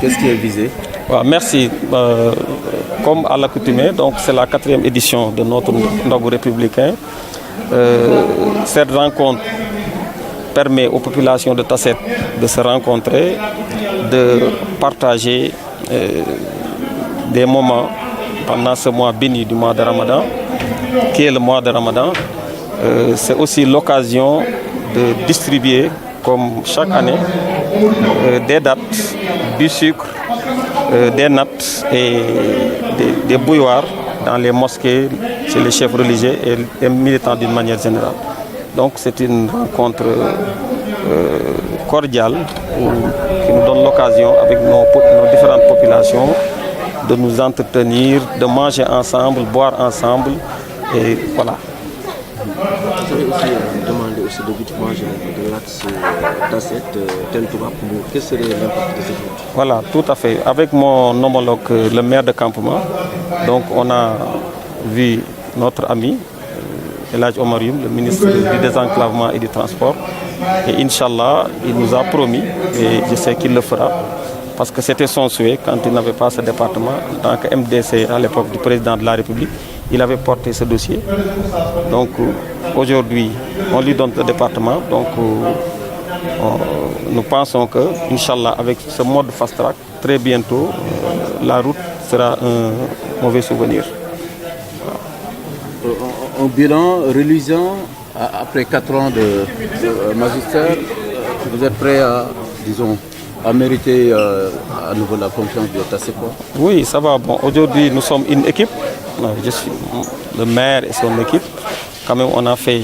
Qu'est-ce qui est visé? Merci. Comme à l'accoutumée, donc c'est la 4e édition de notre ndogu républicain. Cette rencontre permet aux populations de Tassette de se rencontrer, de partager des moments pendant ce mois béni du mois de Ramadan, qui est le mois de Ramadan. C'est aussi l'occasion de distribuer, comme chaque année, des dattes, du sucre, des nattes et des bouilloires dans les mosquées, chez les chefs religieux et les militants d'une manière générale. Donc c'est une rencontre cordiale qui nous donne l'occasion avec nos différentes populations de nous entretenir, de manger ensemble, boire ensemble et voilà. Vous avez aussi demandé au débutement de Tassette, Tel Toubab, quel serait l'impact de cette route? Voilà, tout à fait. Avec mon homologue, le maire de campement, donc on a vu notre ami El Hadj Omar Youm, le ministre du désenclavement et du transport. Et Inch'Allah, il nous a promis, et je sais qu'il le fera, parce que c'était son souhait quand il n'avait pas ce département. En tant que MDC à l'époque du président de la République, il avait porté ce dossier. Donc aujourd'hui, on lui donne le département. Donc nous pensons que, Inch'Allah, avec ce mode fast track, très bientôt, la route sera un mauvais souvenir. Un bilan reluisant après 4 ans de magistère, vous êtes prêt à, disons, à mériter à nouveau la confiance de Tassette? Oui, ça va. Bon, aujourd'hui, nous sommes une équipe. Je suis le maire et son équipe. Quand même, on a fait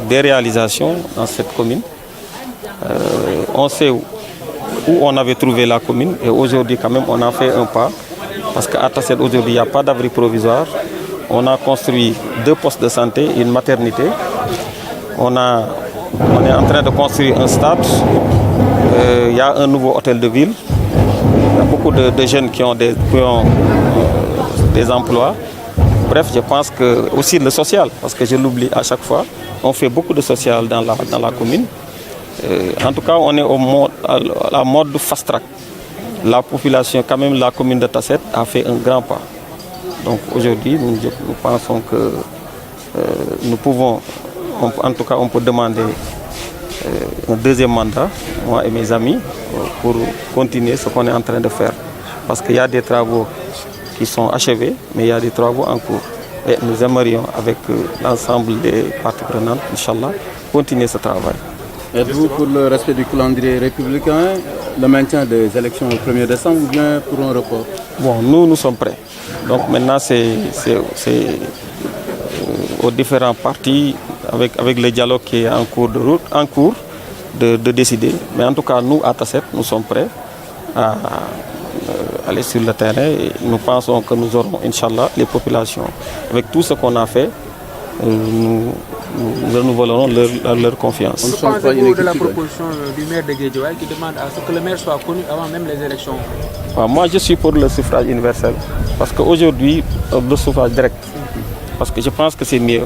des réalisations dans cette commune. On sait où on avait trouvé la commune et aujourd'hui, quand même, on a fait un pas. Parce qu'à Tassette, aujourd'hui, il n'y a pas d'abri provisoire. On a construit 2 postes de santé, une maternité. On est en train de construire un stade. Il y a un nouveau hôtel de ville. Il y a beaucoup de jeunes qui ont des emplois. Bref, je pense que aussi le social, parce que je l'oublie à chaque fois. On fait beaucoup de social dans la commune. En tout cas, on est à la mode fast track. La population, quand même, la commune de Tassette a fait un grand pas. Donc aujourd'hui, nous pensons que nous pouvons, en tout cas, on peut demander un 2e mandat, moi et mes amis, pour continuer ce qu'on est en train de faire. Parce qu'il y a des travaux qui sont achevés, mais il y a des travaux en cours. Et nous aimerions, avec l'ensemble des parties prenantes, Inch'Allah, continuer ce travail. Êtes-vous pour le respect du calendrier républicain, le maintien des élections au 1er décembre ou bien pour un report? Bon, nous sommes prêts. Donc maintenant, c'est aux différents partis, avec le dialogue qui est en cours de décider. Mais en tout cas, nous, à Tasset, nous sommes prêts à aller sur le terrain et nous pensons que nous aurons, Inch'Allah, les populations. Avec tout ce qu'on a fait, nous renouvellerons leur confiance. Que pensez-vous de la proposition du maire de Guédiawaye qui demande à ce que le maire soit connu avant même les élections? Moi, je suis pour le suffrage universel. Parce qu'aujourd'hui, le suffrage direct. Parce que je pense que c'est mieux.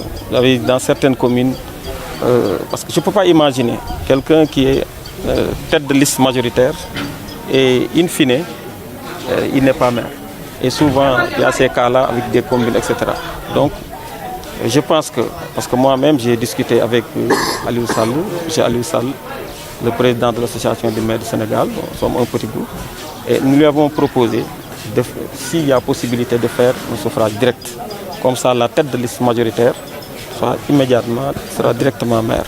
Dans certaines communes, parce que je ne peux pas imaginer quelqu'un qui est tête de liste majoritaire et in fine, il n'est pas maire. Et souvent, il y a ces cas-là avec des communes, etc. Donc, je pense que, parce que moi-même, j'ai discuté avec Aliou Sall, M. Aliou Sall, le président de l'association des maires du Sénégal, nous sommes un petit groupe, et nous lui avons proposé, s'il y a possibilité de faire un suffrage direct, comme ça la tête de liste majoritaire sera immédiatement, sera directement maire.